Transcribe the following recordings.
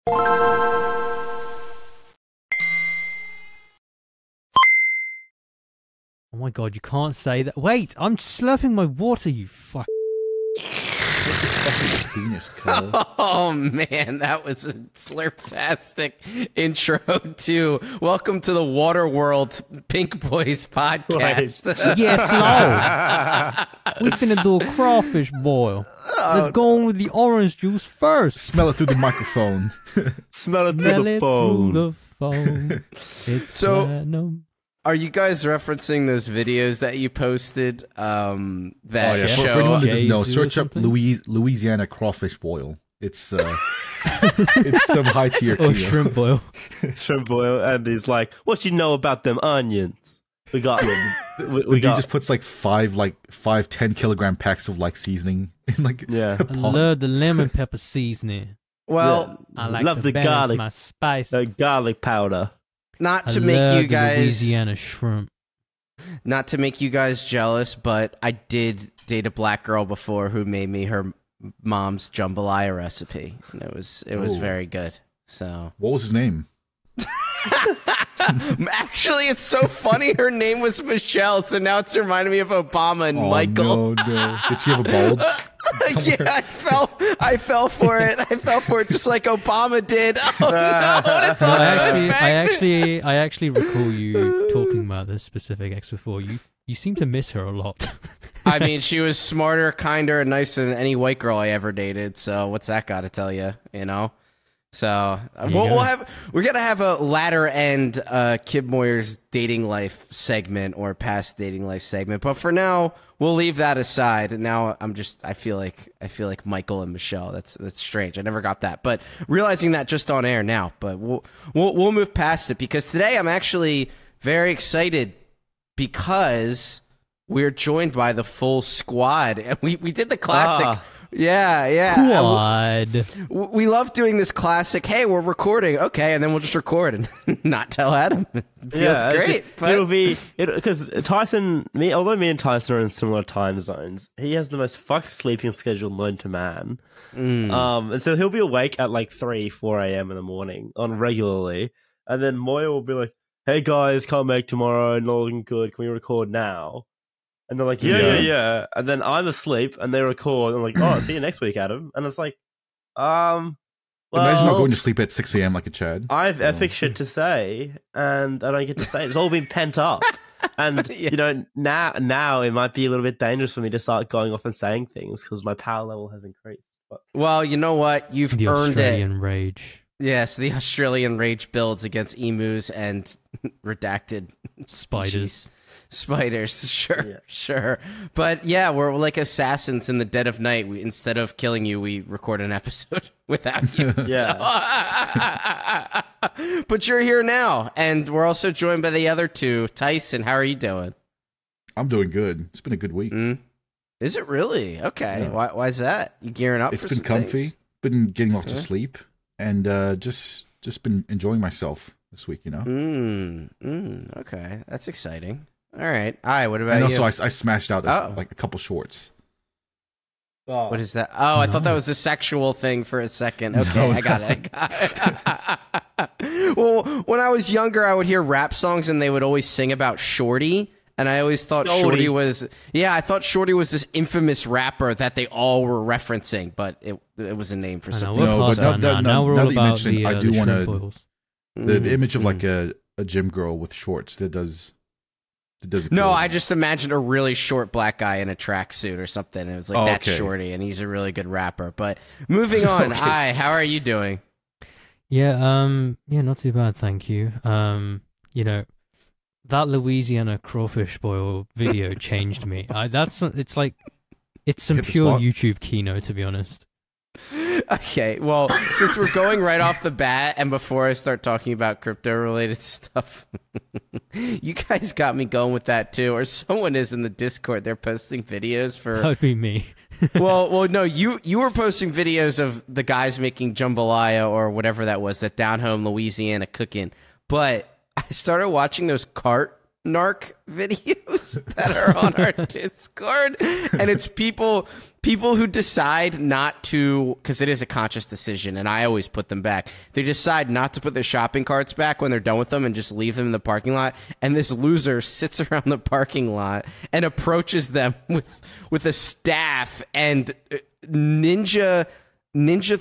Oh my god, you can't say that. Wait, I'm slurping my water, you fuck. Penis, Kyle. Oh man, that was a slurptastic intro too. Welcome to the Waterworld Pink Boys podcast. Yes, Lord. We finna do a crawfish boil. Let's go on with the orange juice first. Smell it through the microphone. Smell it through the phone. It's So- platinum. Are you guys referencing those videos that you posted? That For show. anyone that doesn't know, Jesus or search up something? Louisiana Crawfish boil. It's it's some high tier. Or shrimp boil. Shrimp boil, and he's like, "What you know about them onions? We got The dude just puts like 10 kilogram packs of like seasoning in like Yeah. a I pot. love the lemon pepper seasoning. Well, I like Love to the balance garlic. my spices. garlic powder. not I to make love you the guys, Louisiana shrimp. not to make you guys jealous, but I did date a black girl before who made me her mom's jambalaya recipe, and it was Ooh. very good. So What was his name? actually, it's so funny. Her name was Michelle, so now it's reminding me of Obama and Oh, Michael. no. Did she have a bulge? Yeah, I fell for it. I fell for it just like Obama did. Oh no, it's No, all I good. actually recall you talking about this specific ex before. You seem to miss her a lot. I mean, she was smarter, kinder, and nicer than any white girl I ever dated. So what's that got to tell you? You know. So we're gonna have a latter end Kid Moyer's dating life segment or past dating life segment, but for now we'll leave that aside. And now I feel like Michael and Michelle. That's strange. I never got that, but realizing that just on air now. But we'll move past it because today I'm actually very excited because we're joined by the full squad, and we did the classic. Yeah. Quad. We love doing this classic, hey, we're recording. Okay, and then we'll just record and not tell Adam. It feels great. It'll be because although me and Tyson are in similar time zones, he has the most fucked sleeping schedule known to man. And so he'll be awake at like 4 a.m. in the morning on regularly, and then Moya will be like, "Hey guys, can't make tomorrow. Not looking good. Can we record now?" And they're like, yeah. And then I'm asleep, and they record. And I'm like, "Oh, see you next week, Adam." And it's like, Imagine not going to sleep at 6 a.m. like a Chad. I have epic shit to say, and I don't get to say it. It's all been pent up. And, you know, now it might be a little bit dangerous for me to start going off and saying things because my power level has increased. But Well, you know what? You've The earned Australian rage. Yes, the Australian rage builds against emus and redacted Spiders. Spiders, Yeah. sure. But yeah, we're like assassins in the dead of night. Instead of killing you, we record an episode without you. Yeah. So- but you're here now, and we're also joined by the other two. Tyson, how are you doing? I'm doing good. It's been a good week. Is it really? Okay. Yeah. Why is that? You gearing up It's for been some comfy. things? Been getting lots of sleep, and just been enjoying myself this week. You know. Okay. That's exciting. All right. What about And you? also, I smashed out like a couple shorts. What is that? Oh, I thought that was a sexual thing for a second. Okay, I got it. Well, when I was younger, I would hear rap songs and they would always sing about Shorty. And I always thought Shorty was... Yeah, I thought Shorty was this infamous rapper that they all were referencing, but it was a name for something. We're No, past but that now we're that all you about mention, the, I do the wanna- shrimp boils. The image of like a gym girl with shorts that does it No, cool. I just imagined a really short black guy in a tracksuit or something. And it was like, that's okay. Shorty, and he's a really good rapper. But moving on, Okay. how are you doing? Yeah, not too bad, thank you. You know, that Louisiana crawfish boil video changed me. It's some Hit the pure spot. YouTube keynote, to be honest. Okay, well, since we're going right off the bat, and before I start talking about crypto-related stuff, you guys got me going with that too, or someone is in the Discord. They're posting videos for... That would be me. well, no, you were posting videos of the guys making jambalaya or whatever that was, that down home Louisiana cooking. But I started watching those cart narc videos that are on our Discord, and it's people who decide not to, because it is a conscious decision, and I always put them back. They decide not to put their shopping carts back when they're done with them and just leave them in the parking lot. And this loser sits around the parking lot and approaches them with a staff and ninja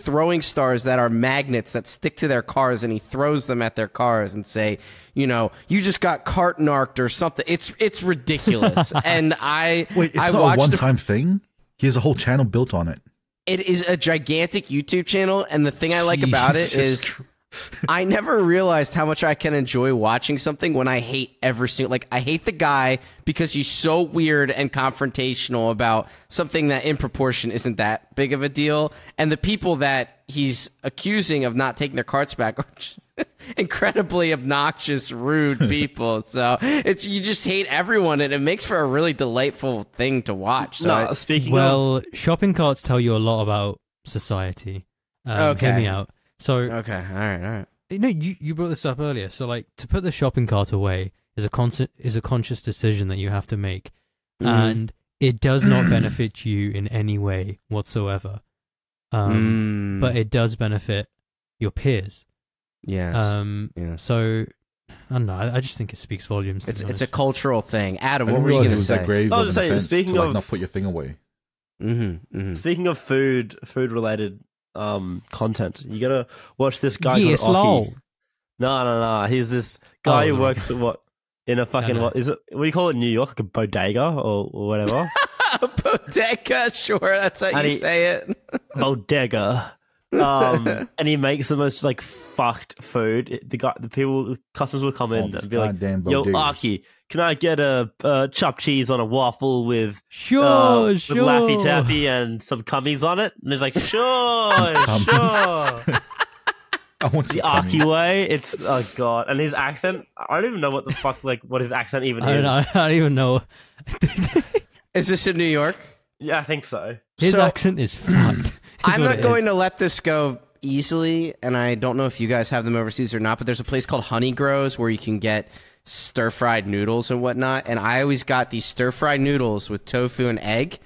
throwing stars that are magnets that stick to their cars, and he throws them at their cars and say, you just got cart narked or something. It's ridiculous. And wait, it's not a one-time thing? He has a whole channel built on it. It is a gigantic YouTube channel, and the thing I like about it is I never realized how much I can enjoy watching something when I hate every single... Like, I hate the guy because he's so weird and confrontational about something that in proportion isn't that big of a deal. And the people that he's accusing of not taking their carts back are incredibly obnoxious, rude people. So you just hate everyone, and it makes for a really delightful thing to watch. So shopping carts tell you a lot about society. Okay. Hear me out. So okay, all right. You brought this up earlier. So like, to put the shopping cart away is a conscious decision that you have to make, and it does not benefit you in any way whatsoever. But it does benefit your peers. Yes. So I don't know. I just think it speaks volumes. It's a cultural thing. Adam, what I were you going to say? say? I was just saying, speaking of not put your thing away. Speaking of food related content, you gotta watch this guy called Aki. Lol. No. He's this guy who works in a fucking what do you call it in New York? Like a bodega or whatever. A bodega, sure, that's how you say it. Bodega. And he makes the most like fucked food. The customers will come in and be like, "Yo, Aki, can I get a chopped cheese on a waffle with with Laffy Taffy and some cummies on it?" And he's like, "Sure." I want the Aki way. It's oh god, and his accent. I don't even know what the fuck what his accent even is. I don't even know. Is this in New York? Yeah, I think so. His accent is fucked. I'm not going to let this go easily, and I don't know if you guys have them overseas or not, but there's a place called Honey Grows where you can get stir-fried noodles and whatnot, and I always got these stir-fried noodles with tofu and egg,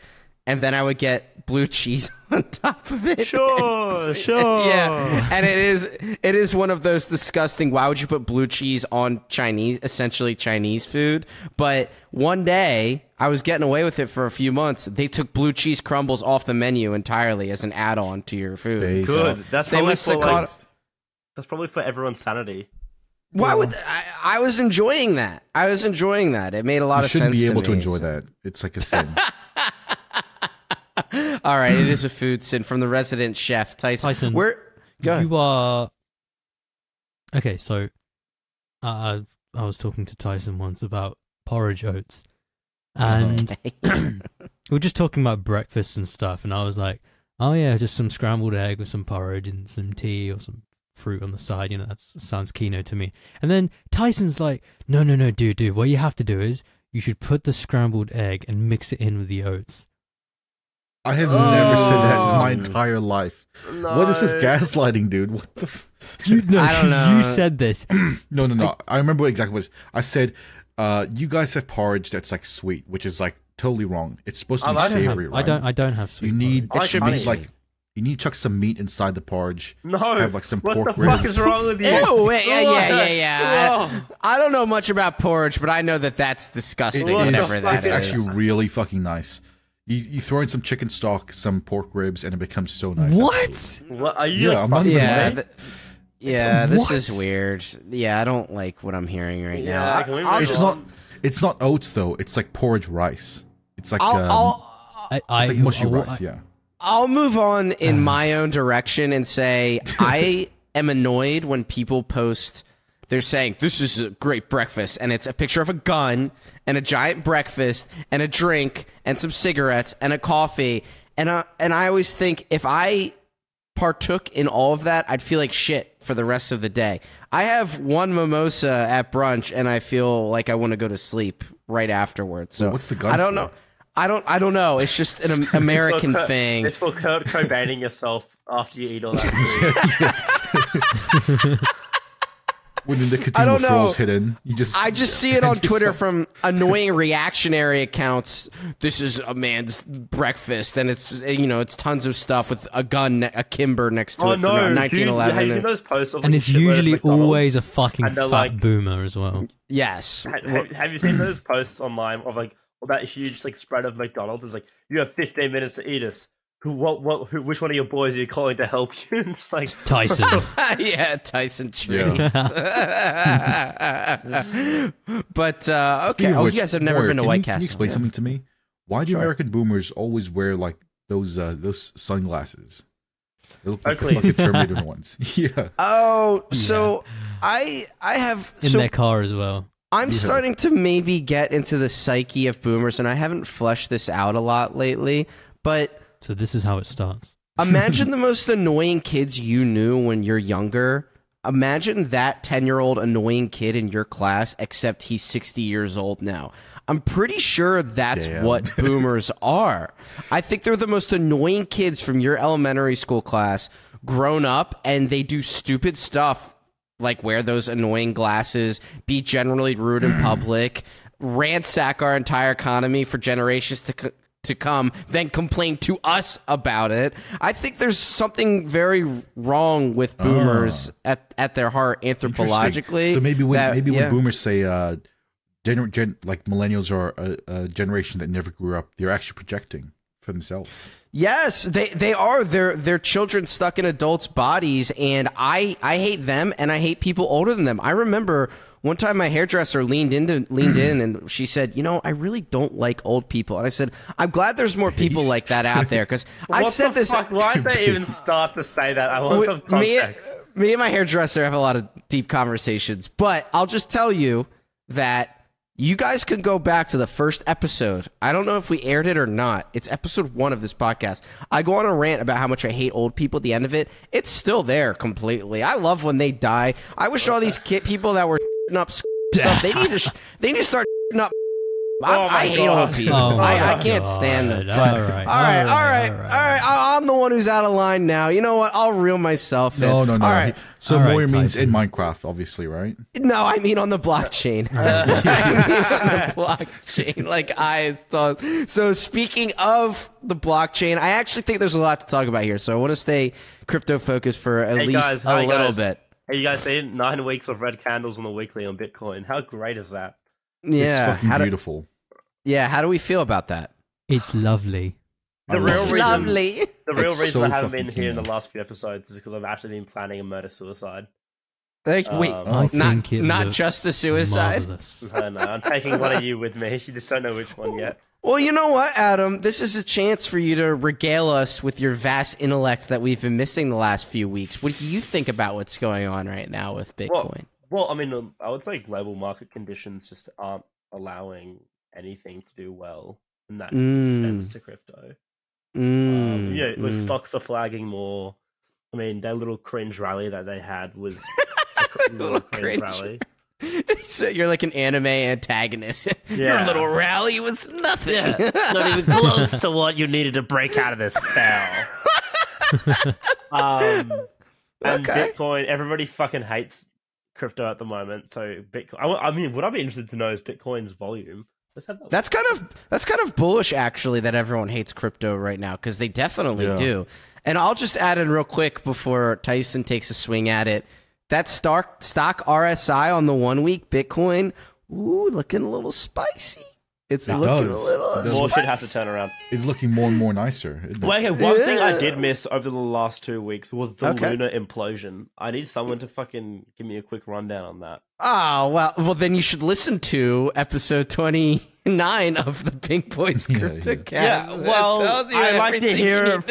and then I would get blue cheese on top of it. Sure. Yeah, and it is one of those disgusting, why would you put blue cheese on essentially Chinese food? But one day, I was getting away with it for a few months. They took blue cheese crumbles off the menu entirely as an add-on to your food. Good. That's probably for everyone's sanity. Why would I was enjoying that. It made a lot of sense. You shouldn't be able to enjoy that. It's like a sin. All right, it is a food sin from the resident chef, Tyson. You are okay. So, I was talking to Tyson once about porridge oats, and we were just talking about breakfast and stuff. And I was like, "Oh yeah, just some scrambled egg with some porridge and some tea or some fruit on the side. That sounds keno to me." And then Tyson's like, "No, dude. What you have to do is you should put the scrambled egg and mix it in with the oats." I have never said that in my entire life. No. What is this gaslighting, dude? What the I don't know. You said this. No. I remember exactly what I said. You guys have porridge that's like sweet, which is like totally wrong. It's supposed to be savory, right? I don't have sweet. You need porridge. You need to chuck some meat inside the porridge. No, have like some pork ribs. What the fuck is wrong with you? Ew, yeah. I don't know much about porridge, but I know that's disgusting. It's actually really fucking nice. You throw in some chicken stock, some pork ribs, and it becomes so nice. What are you? Yeah, I'm not even this is weird. Yeah, I don't like what I'm hearing right now. It's not oats though. It's like porridge rice. It's like it's like mushy rice. Yeah. I'll move on in my own direction and say I am annoyed when people post. They're saying, this is a great breakfast, and it's a picture of a gun, and a giant breakfast, and a drink, and some cigarettes, and a coffee, and I always think, if I partook in all of that, I'd feel like shit for the rest of the day. I have one mimosa at brunch, and I feel like I want to go to sleep right afterwards. So what's the gun I don't know. I don't know. It's just an American thing. It's for Kurt Cobaining yourself after you eat all that food. When the nicotine withdrawal's hidden, I just see it on Twitter from annoying reactionary accounts. This is a man's breakfast, and it's tons of stuff with a gun, a Kimber next to it. No, from 1911. Have you seen those posts of and it's usually always a fucking and fat like, boomer as well. Yes. Have you seen those posts online of like that huge like spread of McDonald's? It's like, you have 15 minutes to eat us. Which one of your boys are you calling to help you? It's like Tyson. Yeah, Tyson treats. But okay. Oh, you guys have never been to White Castle. Can you explain something to me? Why do American boomers always wear like those sunglasses? They look like fucking Terminator ones. Yeah. Oh, so I have in their car as well. I'm starting to maybe get into the psyche of boomers, and I haven't fleshed this out a lot lately, but. So this is how it starts. Imagine the most annoying kids you knew when you're younger. Imagine that 10-year-old annoying kid in your class, except he's 60 years old now. I'm pretty sure that's what boomers are. I think they're the most annoying kids from your elementary school class grown up, and they do stupid stuff like wear those annoying glasses, be generally rude in public, ransack our entire economy for generations to come, then complain to us about it. I think there's something very wrong with boomers at their heart anthropologically. So maybe when boomers say like millennials are a generation that never grew up, they're actually projecting for themselves. Yes, they are. They're children stuck in adults' bodies, and I hate them, and I hate people older than them. I remember one time my hairdresser leaned in and she said, I really don't like old people. And I said, I'm glad there's more people like that out there, because I said this. Why did they even start to say that? I want some context. Me and my hairdresser have a lot of deep conversations, but I'll just tell you that you guys can go back to the first episode. I don't know if we aired it or not. It's episode 1 of this podcast. I go on a rant about how much I hate old people at the end of it. It's still there completely. I love when they die. I wish all these people that were up stuff, they need to start up. I hate old people. I can't stand them. But, all right. I'm the one who's out of line now. You know what? I'll reel myself in. No. All right. So Moyer means in Minecraft, obviously, right? No, I mean on the blockchain. I mean on the blockchain, like eyes. So speaking of the blockchain, I actually think there's a lot to talk about here. So I want to stay crypto focused for at least a little bit. Hey, you guys seen 9 weeks of red candles on the weekly on Bitcoin? How great is that? Yeah, it's fucking beautiful. How do we feel about that? It's lovely. The real reason I haven't been here in in the last few episodes is because I've actually been planning a murder-suicide. Wait, not just the suicide? I know, I'm taking one of you with me. You just don't know which one yet. Well, you know what, Adam? This is a chance for you to regale us with your vast intellect that we've been missing the last few weeks. What do you think about what's going on right now with Bitcoin? Well, I mean, I would say global market conditions just aren't allowing anything to do well in that sense to crypto. With stocks are flagging more. I mean, that little cringe rally that they had was a little cringe rally. So you're like an anime antagonist. Your little rally was nothing. Yeah, not even close to what you needed to break out of this spell. And Bitcoin, everybody fucking hates crypto at the moment. So Bitcoin. I mean, what I'd be interested to know is Bitcoin's volume. That's kind of bullish, actually, that everyone hates crypto right now, because they definitely do. And I'll just add in real quick before Tyson takes a swing at it. That stock RSI on the 1 week Bitcoin, looking a little spicy. It's looking a little more shit has to turn around. It's looking more and more nicer. One thing I did miss over the last 2 weeks was the lunar implosion. I need someone to fucking give me a quick rundown on that. Oh, well, then you should listen to episode 29 of the Pink Boys CryptoCast. Yeah, well, I like to hear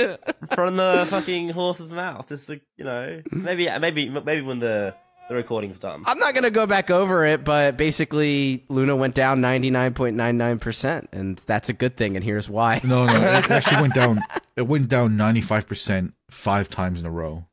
from the fucking horse's mouth. Just maybe when the recording's done. I'm not going to go back over it, but basically Luna went down 99.99%, and that's a good thing, and here's why. No, it actually went down. It went down 95% 5 times in a row.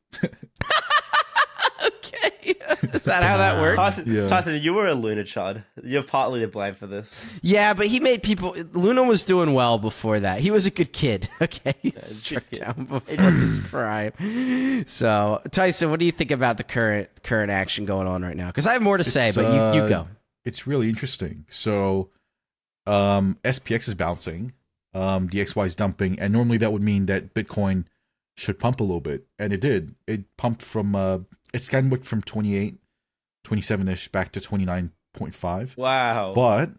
Okay. Is that how that works? Tyson, you were a Luna chud. You're partly to blame for this. Yeah, but he made people. Luna was doing well before that. He was a good kid. Okay, he's struck down before his prime. So, Tyson, what do you think about the current action going on right now? Because I have more to say, but you go. It's really interesting. So, SPX is bouncing, DXY is dumping, and normally that would mean that Bitcoin should pump a little bit, and it did. It pumped from it's kind of from 28, 27-ish back to 29.5. Wow. But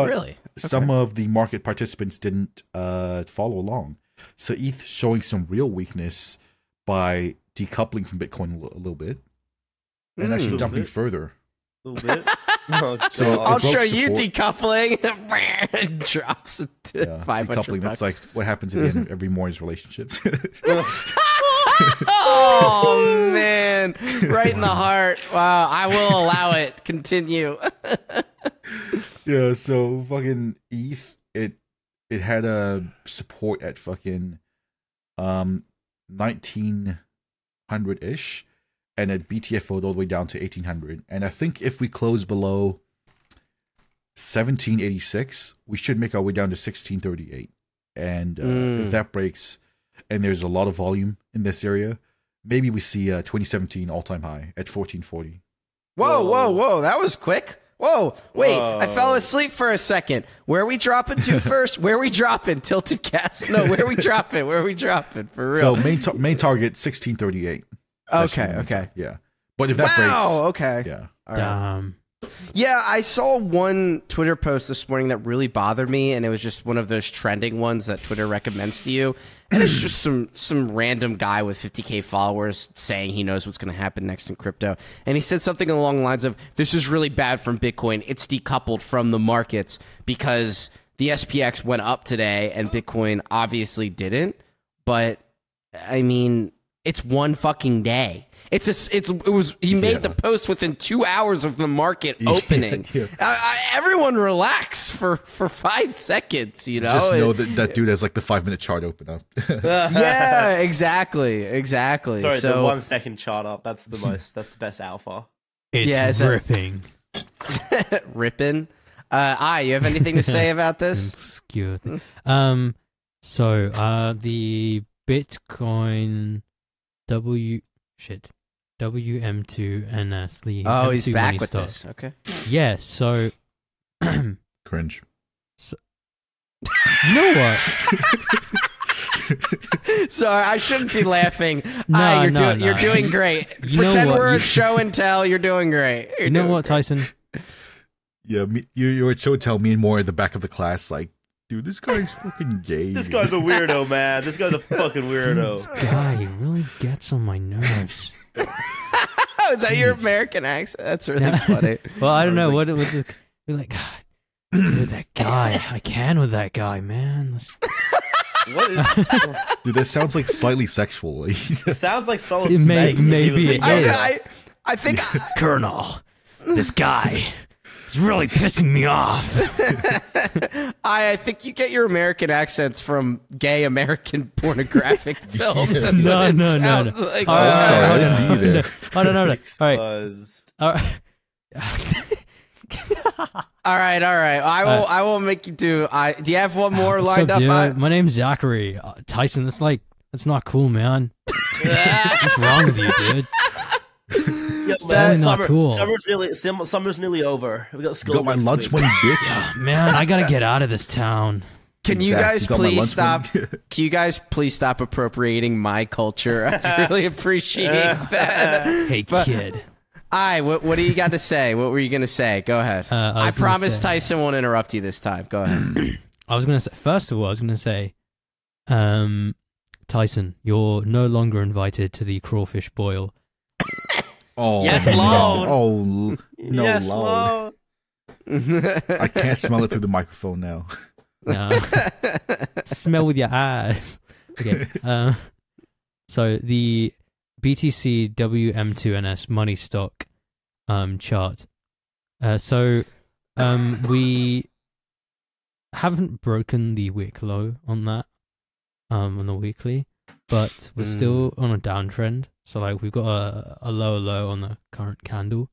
really? Some of the market participants didn't follow along. So ETH showing some real weakness by decoupling from Bitcoin a little bit, and actually dumping further. A little bit. Oh, so I'll show you decoupling. It drops to 500 decoupling. That's like what happens at the end of every morning's relationships. Oh man, right in the heart. Wow, I will allow it. Continue. Yeah, so fucking ETH, it had a support at fucking 1900-ish, and at BTFO'd all the way down to 1800. And I think if we close below 1786, we should make our way down to 1638. And if that breaks, and there's a lot of volume in this area, maybe we see a 2017 all-time high at 1440. Whoa. That was quick. Whoa, wait, I fell asleep for a second. Where are we dropping to first? Where are we dropping? Tilted cast? No, where are we dropping? For real? So main target, 1638. Okay. Yeah. But if that breaks... okay. Yeah. All right. Yeah, I saw one Twitter post this morning that really bothered me, and it was just one of those trending ones that Twitter recommends to you. And it's just some random guy with 50K followers saying he knows what's going to happen next in crypto. And he said something along the lines of, this is really bad from Bitcoin. It's decoupled from the markets because the SPX went up today and Bitcoin obviously didn't. But, I mean, it's one fucking day. He made the post within 2 hours of the market opening. Everyone relax for 5 seconds, you know? Just know that dude has like the 5-minute chart open up. Yeah, exactly. Sorry, the 1 second chart up. That's the best alpha. It's ripping. Ripping? You have anything to say about this? Obscure thing. So the Bitcoin WM2NS. The M2 he's back money with stock. this. Okay. Yeah, so Cringe. So, you know what? Sorry, I shouldn't be laughing. No, you're doing great. Pretend we're at show and tell. You're doing great. You know what, Tyson? Yeah, you're at show and tell. Me and more at the back of the class, like, dude, this guy's fucking gay. This guy's a weirdo, man. This guy's a fucking weirdo. This guy really gets on my nerves. Is that your American accent? That's really funny. Well, I don't know. What it was. You're like, God, dude, that guy. I can with that guy, man. Dude, that sounds like slightly sexual. It sounds like Solid Snake. Maybe it is. I think Colonel, this guy is really pissing me off. I think you get your American accents from gay American pornographic films. That's No. Like. I'm sorry, I didn't see you there. Hold on. All right. All right. I will make you do. Do you have one more lined up? My name's Zachary. Tyson, that's not cool, man. What's wrong with you, dude? Yo, That's not cool. Summer's nearly over. We got school. Got my lunch money, bitch. Man, I gotta get out of this town. Can you guys please stop? Can you guys please stop appropriating my culture? I really appreciate that. Hey, kid. What do you got to say? What were you gonna say? Go ahead. I promise Tyson won't interrupt you this time. Go ahead. I was gonna say. First of all, Tyson, you're no longer invited to the crawfish boil. Oh, yes, Lord. Oh, no, yes, Lord. I can't smell it through the microphone now. No. Smell with your eyes. Okay. So the BTC WM2NS money stock chart. We haven't broken the wick low on that on the weekly, but we're still on a downtrend. So like we've got a lower low on the current candle,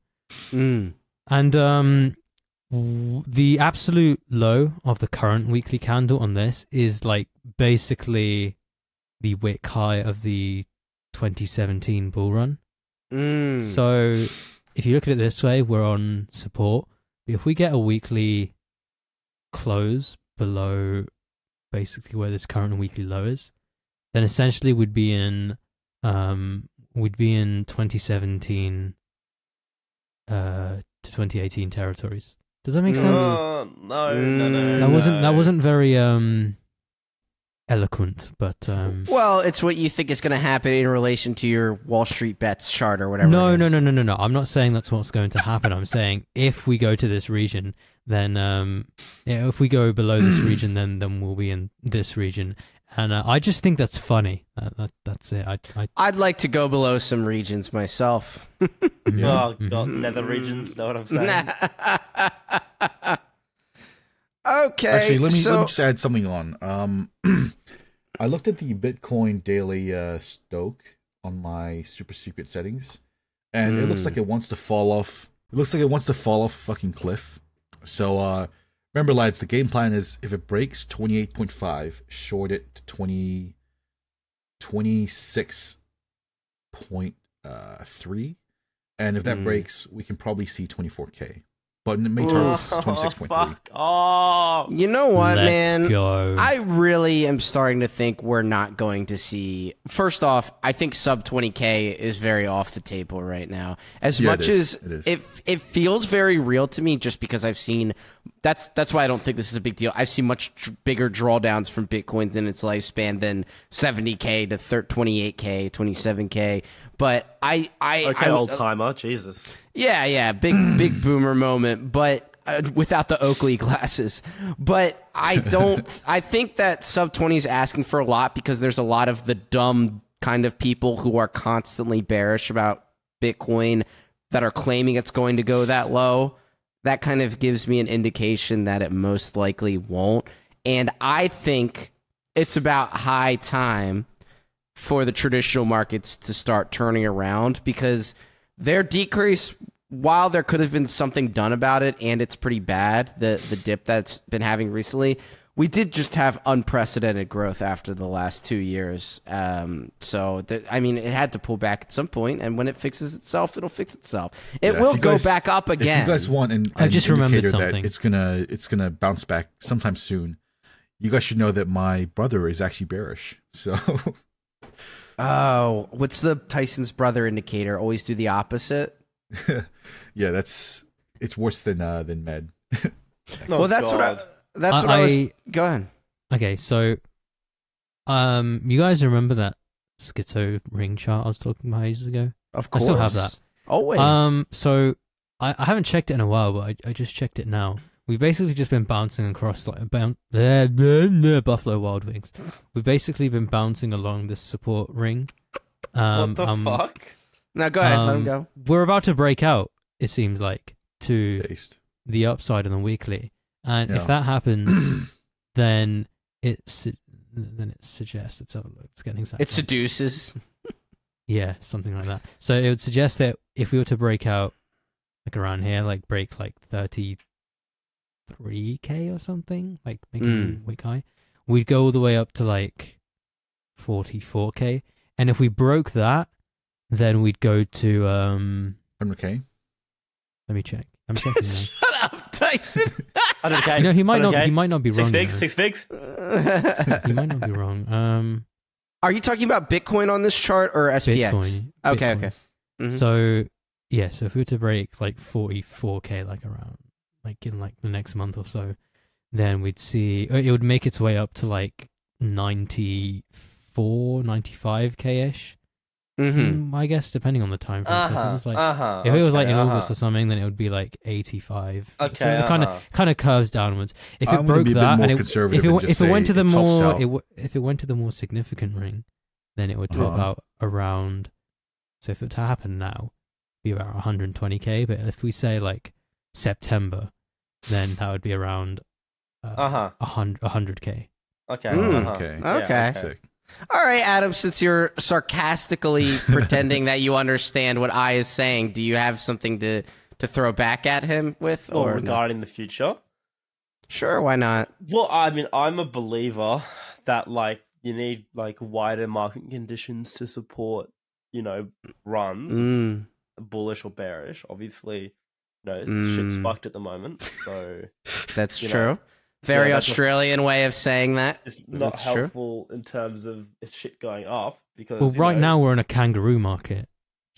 Mm. and the absolute low of the current weekly candle on this is like basically the wick high of the 2017 bull run. Mm. So if you look at it this way, we're on support. If we get a weekly close below basically where this current weekly low is, then essentially we'd be in 2017 to 2018 territories. Does that make sense? No. That wasn't very eloquent, but Well, it's what you think is going to happen in relation to your Wall Street bets chart or whatever. no. it is. I'm not saying that's what's going to happen. I'm saying if we go to this region, then if we go below this region, then we'll be in this region. And I just think that's funny. That's it. I'd like to go below some regions myself. Oh god, nether regions. Know what I'm saying? Okay. Actually, let me just add something on. I looked at the Bitcoin daily stoke on my super secret settings, and it looks like it wants to fall off. It looks like it wants to fall off a fucking cliff. So remember, lads, the game plan is if it breaks 28.5, short it to 26.3, and if that breaks, we can probably see 24K. But in main terms, it's 26.3. Fuck off. You know what, Let's man? go. I really am starting to think we're not going to see. First off, I think sub 20K is very off the table right now. As much as it feels very real to me, just because I've seen. That's why I don't think this is a big deal. I've seen much bigger drawdowns from Bitcoins in its lifespan than 70K to 28K, 27K. But I old timer, Jesus. Yeah, big boomer moment, but without the Oakley glasses. But I think that sub 20 is asking for a lot because there's a lot of the dumb kind of people who are constantly bearish about Bitcoin that are claiming it's going to go that low. That kind of gives me an indication that it most likely won't. And I think it's about high time for the traditional markets to start turning around, because their decrease, while there could have been something done about it, and it's pretty bad, the dip that's been having recently, we did just have unprecedented growth after the last 2 years. So, it had to pull back at some point, and when it fixes itself, it'll fix itself. It will go back up again. If you guys want I just remembered something. That it's gonna bounce back sometime soon, you guys should know that my brother is actually bearish. So. Oh, what's the Tyson's brother indicator? Always do the opposite. Yeah, it's worse than Med. Well, that's what I was. Go ahead. Okay, so you guys remember that schizo ring chart I was talking about ages ago? Of course, I still have that. Always. So I haven't checked it in a while, but I just checked it now. We've basically just been bouncing across like Buffalo Wild Wings. We've basically been bouncing along this support ring. What the fuck? Now go ahead, let him go. We're about to break out, it seems like, to the upside on the weekly. And if that happens, then it suggests, let's have a look, it's getting exact. It seduces. Yeah, something like that. So it would suggest that if we were to break out like around here, like break like 33K or something, like making a week high, we'd go all the way up to like 44K. And if we broke that, then we'd go to 100K. Let me check. I'm checking now. Shut up, Tyson. 100K. You know, he might not be wrong. Six figs. He might not be wrong. Are you talking about Bitcoin on this chart or SPX? Bitcoin. Okay. Mm-hmm. So yeah, so if we were to break like 44K, like around like in like the next month or so, then we'd see it would make its way up to like 95K ish. I guess depending on the time frame. So if it was like in August or something, then it would be like 85. Okay, so it kind of curves downwards. If it I'm broke be a bit that, more and conservative if it went to the more, if it went to the more significant ring, then it would top out around. So if it to happen now, it'd be about 120K. But if we say like September, then that would be around 100K. Okay. Okay. Yeah, sick. All right, Adam, since you're sarcastically pretending that you understand what I is saying, do you have something to throw back at him with? Or Or regarding the future? Sure, why not? Well, I mean, I'm a believer that, like, you need, like, wider market conditions to support, you know, runs, bullish or bearish. Obviously, you know, shit's fucked at the moment, so... That's you true. know, Very that's Australian way of saying that. It's not That's true. helpful in terms of shit going up, because, Well, you right know, now we're in a kangaroo market.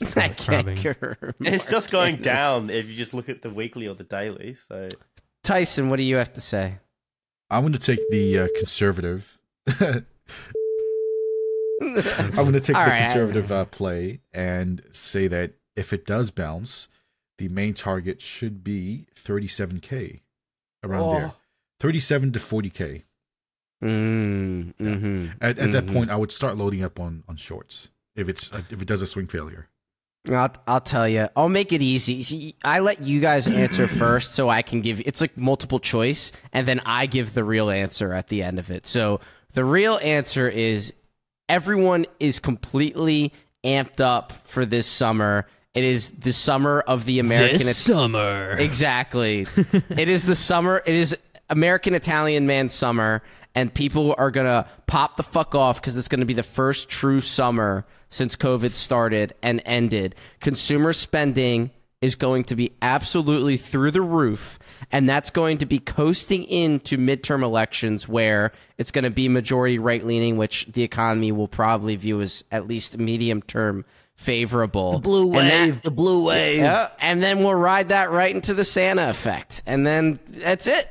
So I crabbing. can't. it's just going down if you just look at the weekly or the daily, so... Tyson, what do you have to say? I'm going to take the conservative. I'm going to take All the right. conservative play and say that if it does bounce, the main target should be 37K, around there, 37 to 40K. At that point, I would start loading up on shorts if it does a swing failure. I'll tell you. I'll make it easy. See, I let you guys answer first, so I can give. It's like multiple choice, and then I give the real answer at the end of it. So the real answer is everyone is completely amped up for this summer. It is the summer of the American. This summer. Exactly. It is the summer. It is American Italian man summer, and people are gonna pop the fuck off because it's gonna be the first true summer since COVID started and ended. Consumer spending is going to be absolutely through the roof, and that's going to be coasting into midterm elections where it's going to be majority right-leaning, which the economy will probably view as at least medium-term favorable. The blue wave. Yeah, and then we'll ride that right into the Santa effect. And then that's it.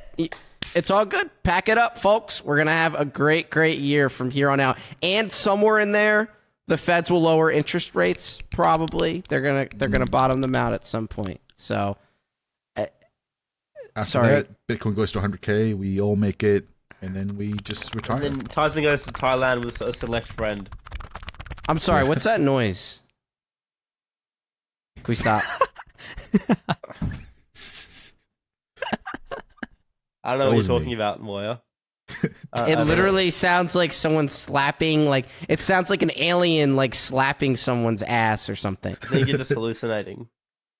It's all good. Pack it up, folks. We're going to have a great, great year from here on out. And somewhere in there, the feds will lower interest rates, probably. They're gonna bottom them out at some point. So, After that, Bitcoin goes to 100K. We all make it, and then we just retire. And then Tyson goes to Thailand with a select friend. I'm sorry. What's that noise? Can we stop? I don't know what you're talking about, Moya. It literally sounds like someone slapping, like it sounds like an alien like slapping someone's ass or something. I think you're just hallucinating.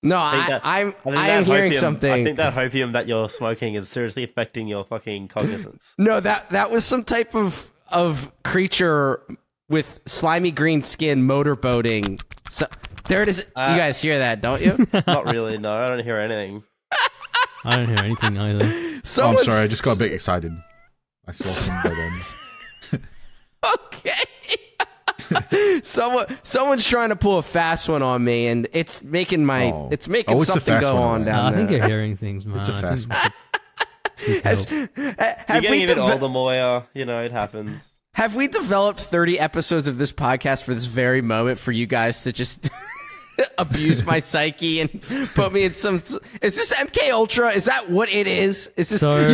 No, I am hearing something. I think that hopium that you're smoking is seriously affecting your fucking cognizance. No, that was some type of creature with slimy green skin motorboating. So there it is. You guys hear that, don't you? Not really. No, I don't hear anything. I don't hear anything either. I'm sorry. I just got a bit excited. I saw some dead ends. Okay. Someone's trying to pull a fast one on me, and it's making something go on down I think there. you're hearing things, man. It's a fast one. You're getting a bit older, Moya. You know, it happens. Have we developed 30 episodes of this podcast for this very moment for you guys to just abuse my psyche and put me in some... Is this MKultra? Is that what it is? Is this... So,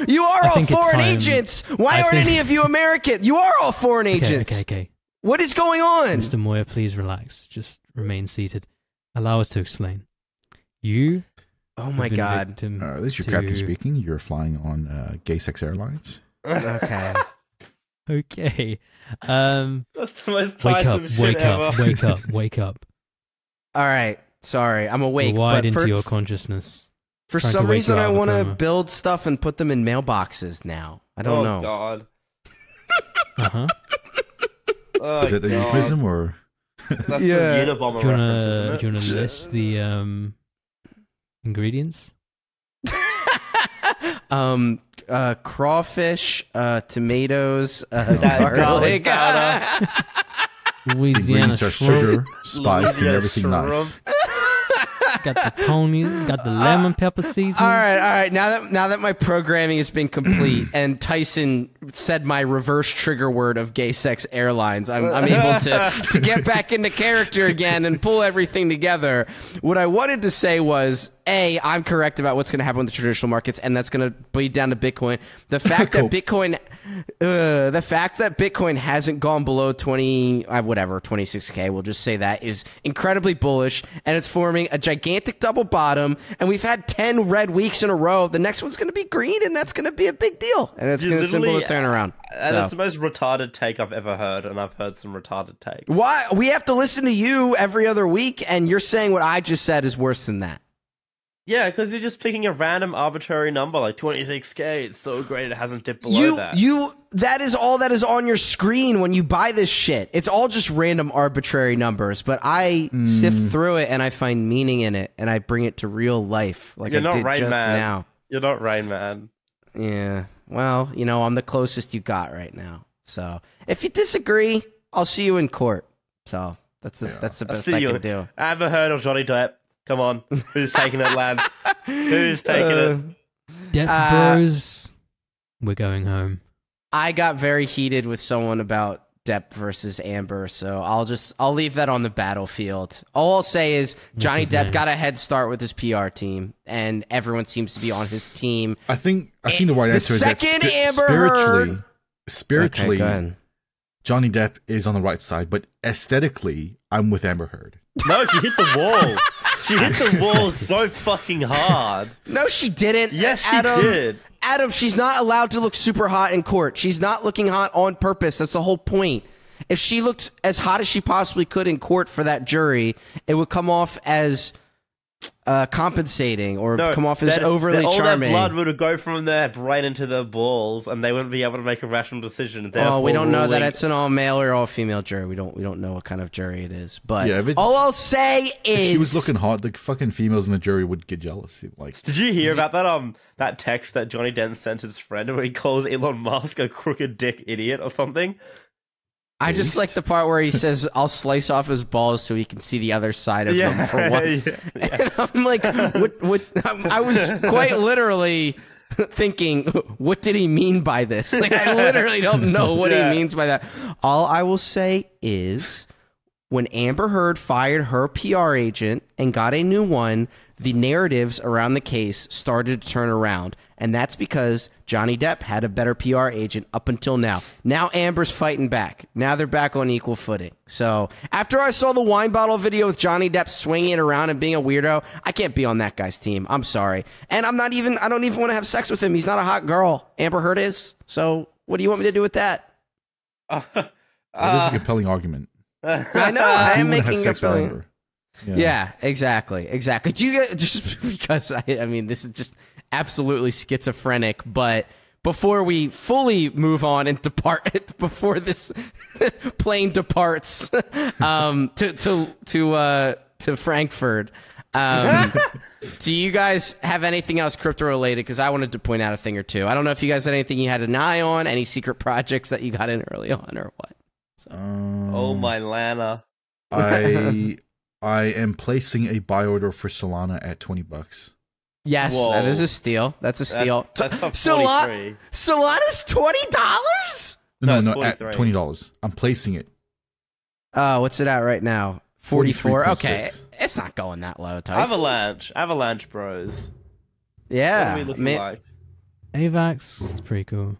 you are all foreign time. agents. Why aren't any of you American? You are all foreign agents. Okay. What is going on? Mr. Moya, please relax. Just remain seated. Allow us to explain. You... Oh my God. This is your captain speaking. You're flying on Gay Sex Airlines. Okay. Okay. That's the most tiresome shit ever. Wake up. All right. Sorry, I'm awake. You're wide but into your consciousness. For Trying some to wake reason, you I out of a want to coma. build stuff and put them in mailboxes now. I don't know. Oh, God. Uh-huh. Oh, Is it a euphemism or? That's Yeah. a Unabomber Do you reference, wanna isn't it? list the ingredients? Crawfish, tomatoes, garlic garlic. powder. Louisiana Ingredients are shrimp. sugar, spice, and Louisiana everything shrimp. nice. Got the pony. Got the lemon pepper seasoning. All right. Now that my programming has been complete and Tyson said my reverse trigger word of Gay Sex Airlines, I'm able to get back into character again and pull everything together. What I wanted to say was I'm correct about what's going to happen with the traditional markets, and that's going to bleed down to Bitcoin. The fact that Bitcoin hasn't gone below 26K, we'll just say that, is incredibly bullish, and it's forming a gigantic double bottom, and we've had 10 red weeks in a row. The next one's going to be green, and that's going to be a big deal, and it's going to symbol a turnaround. And it's the most retarded take I've ever heard, and I've heard some retarded takes. Why? We have to listen to you every other week, and you're saying what I just said is worse than that. Yeah, because you're just picking a random arbitrary number like 26K. It's so great it hasn't dipped below that. That is all that is on your screen when you buy this shit. It's all just random arbitrary numbers, but I sift through it and I find meaning in it and I bring it to real life like I did just now. You're not Rain Man. Yeah. Well, you know, I'm the closest you got right now. So if you disagree, I'll see you in court. So that's the best I can do. Amber Heard or Johnny Depp? Come on. Who's taking it, lads? Who's taking it? Depp Bros, we're going home. I got very heated with someone about Depp versus Amber, so I'll leave that on the battlefield. All I'll say is Johnny Depp got a head start with his PR team, and everyone seems to be on his team. I think the right answer is that spiritually, okay, Johnny Depp is on the right side, but aesthetically, I'm with Amber Heard. No, she hit the wall. She hit the wall so fucking hard. No, she didn't. Yes, she did. Adam, she's not allowed to look super hot in court. She's not looking hot on purpose. That's the whole point. If she looked as hot as she possibly could in court for that jury, it would come off as compensating or come off as overly charming. All that blood would go from there right into the balls, and they wouldn't be able to make a rational decision. Well, we don't know that it's an all male or all female jury. We don't know what kind of jury it is. But all I'll say is, if she was looking hot, the fucking females in the jury would get jealous. Like, did you hear about that text that Johnny Depp sent his friend where he calls Elon Musk a crooked dick idiot or something? I just like the part where he says, I'll slice off his balls so he can see the other side of them for once. And I'm like, what? I was quite literally thinking, what did he mean by this? Like, I literally don't know what he means by that. All I will say is, when Amber Heard fired her PR agent and got a new one, the narratives around the case started to turn around. And that's because Johnny Depp had a better PR agent up until now. Now Amber's fighting back. Now they're back on equal footing. So after I saw the wine bottle video with Johnny Depp swinging it around and being a weirdo, I can't be on that guy's team. I'm sorry. And I don't even want to have sex with him. He's not a hot girl. Amber Heard is. So what do you want me to do with that? That is a compelling argument. I know. I am making a compelling. Yeah, exactly. Do you get, just because I mean, this is just absolutely schizophrenic, but before we fully move on and depart, before this plane departs to Frankfurt, do you guys have anything else crypto related? Because I wanted to point out a thing or two. I don't know if you guys had anything you had an eye on, any secret projects that you got in early on, or what. So. Oh my Lana! I am placing a buy order for Solana at $20. Yes, whoa. That is a steal. That's a steal. That's Solana's $20? No, at $20. I'm placing it. What's it at right now? 44. Okay, it's not going that low, Tyson. Avalanche Bros. Yeah, what are we looking like? AVAX, it's pretty cool.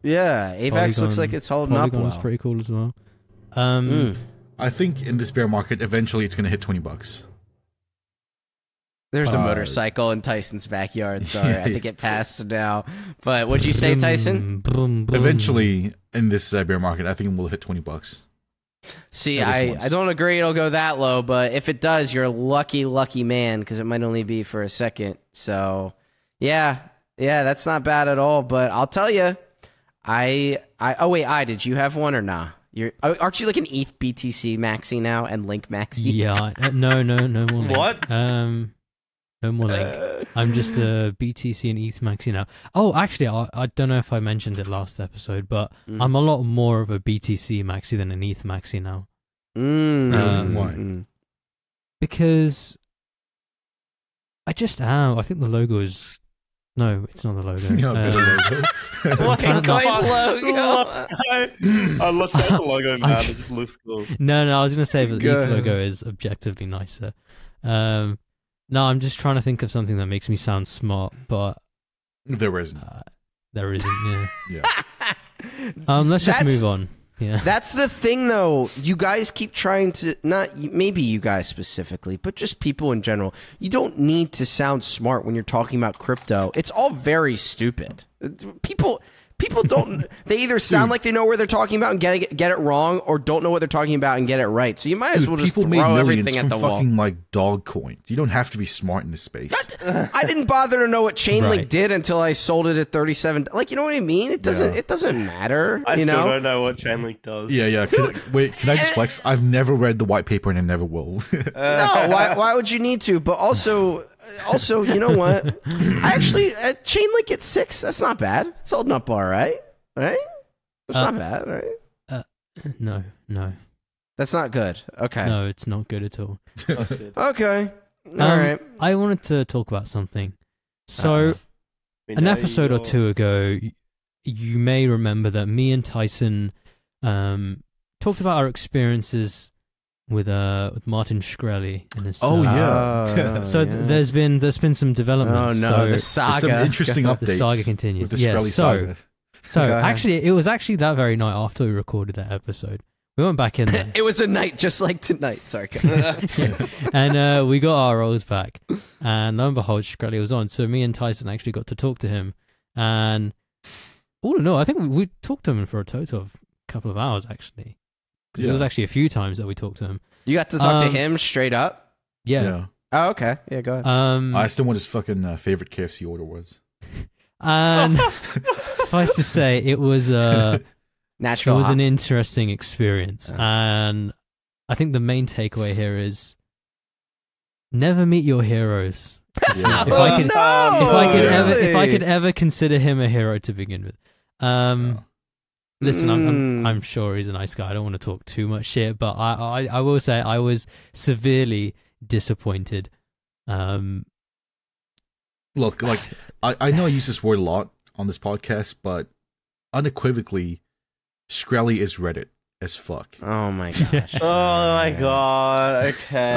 Yeah, AVAX Polygon, looks like it's holding up well. Polygon's pretty cool as well. I think in this bear market, eventually it's going to hit $20. There's a motorcycle in Tyson's backyard. Sorry, I had to get past now. But what'd you say, Tyson? Eventually, in this bear market, I think it will hit $20. See, I don't agree it'll go that low, but if it does, you're a lucky man, because it might only be for a second. So, yeah, that's not bad at all. But I'll tell you, did you have one or nah? Aren't you like an ETH BTC maxi now and Link maxi? Yeah, no more Link. What? No more Link. I'm just a BTC and ETH maxi now. Oh, actually, I don't know if I mentioned it last episode, but I'm a lot more of a BTC maxi than an ETH maxi now. Why? Because I just am. I think the logo is... No, it's not the logo. What logo? I love the logo, man. It just looks cool. No, I was going to say that the ETH logo is objectively nicer. No, I'm just trying to think of something that makes me sound smart, but There isn't. there isn't. Yeah. Yeah. Let's just move on. Yeah. That's the thing, though. You guys keep trying to, not maybe you guys specifically, but just people in general. You don't need to sound smart when you're talking about crypto. It's all very stupid. People don't. They either sound like they know where they're talking about and get it wrong, or don't know what they're talking about and get it right. So you might as well just throw everything at the wall. Fucking like dog coins. You don't have to be smart in this space. I didn't bother to know what Chainlink Right. did until I sold it at 37. Like, you know what I mean? It doesn't. Yeah. It doesn't matter. I you still know? don't know what Chainlink does. Yeah. Can I just flex? I've never read the white paper and I never will. No, why would you need to? But also, you know what? I actually Chainlink at 6. That's not bad. It's holding up all right. Right? It's not bad, right? No. That's not good. Okay. No, it's not good at all. Okay. All right. I wanted to talk about something. So, an episode or two ago, you may remember that me and Tyson talked about our experiences with Martin Shkreli and his Oh, yeah. So there's been some developments. Oh no, so the saga. Some interesting updates. The saga continues. With the Yes, Shkreli so saga. So Go ahead. actually, it was actually that very night after we recorded that episode. We went back in there. It was a night just like tonight. Sorry. Kevin. And we got our roles back. And lo and behold, Shkreli was on. So me and Tyson actually got to talk to him. And all in all, I think we talked to him for a total of a couple of hours, actually. Because it was actually a few times that we talked to him. You got to talk to him straight up? Yeah. Oh, okay. Yeah, go ahead. I asked him what his fucking favorite KFC order was. And suffice to say, it was Nashville. it was hot. an interesting experience. And I think the main takeaway here is never meet your heroes. Yeah. If I could, no! if I could ever consider him a hero to begin with. Listen, I'm sure he's a nice guy. I don't want to talk too much shit, but I will say I was severely disappointed. Look, like I know I use this word a lot on this podcast, but unequivocally, Shkreli is Reddit as fuck. Oh my gosh. Oh my god. Okay.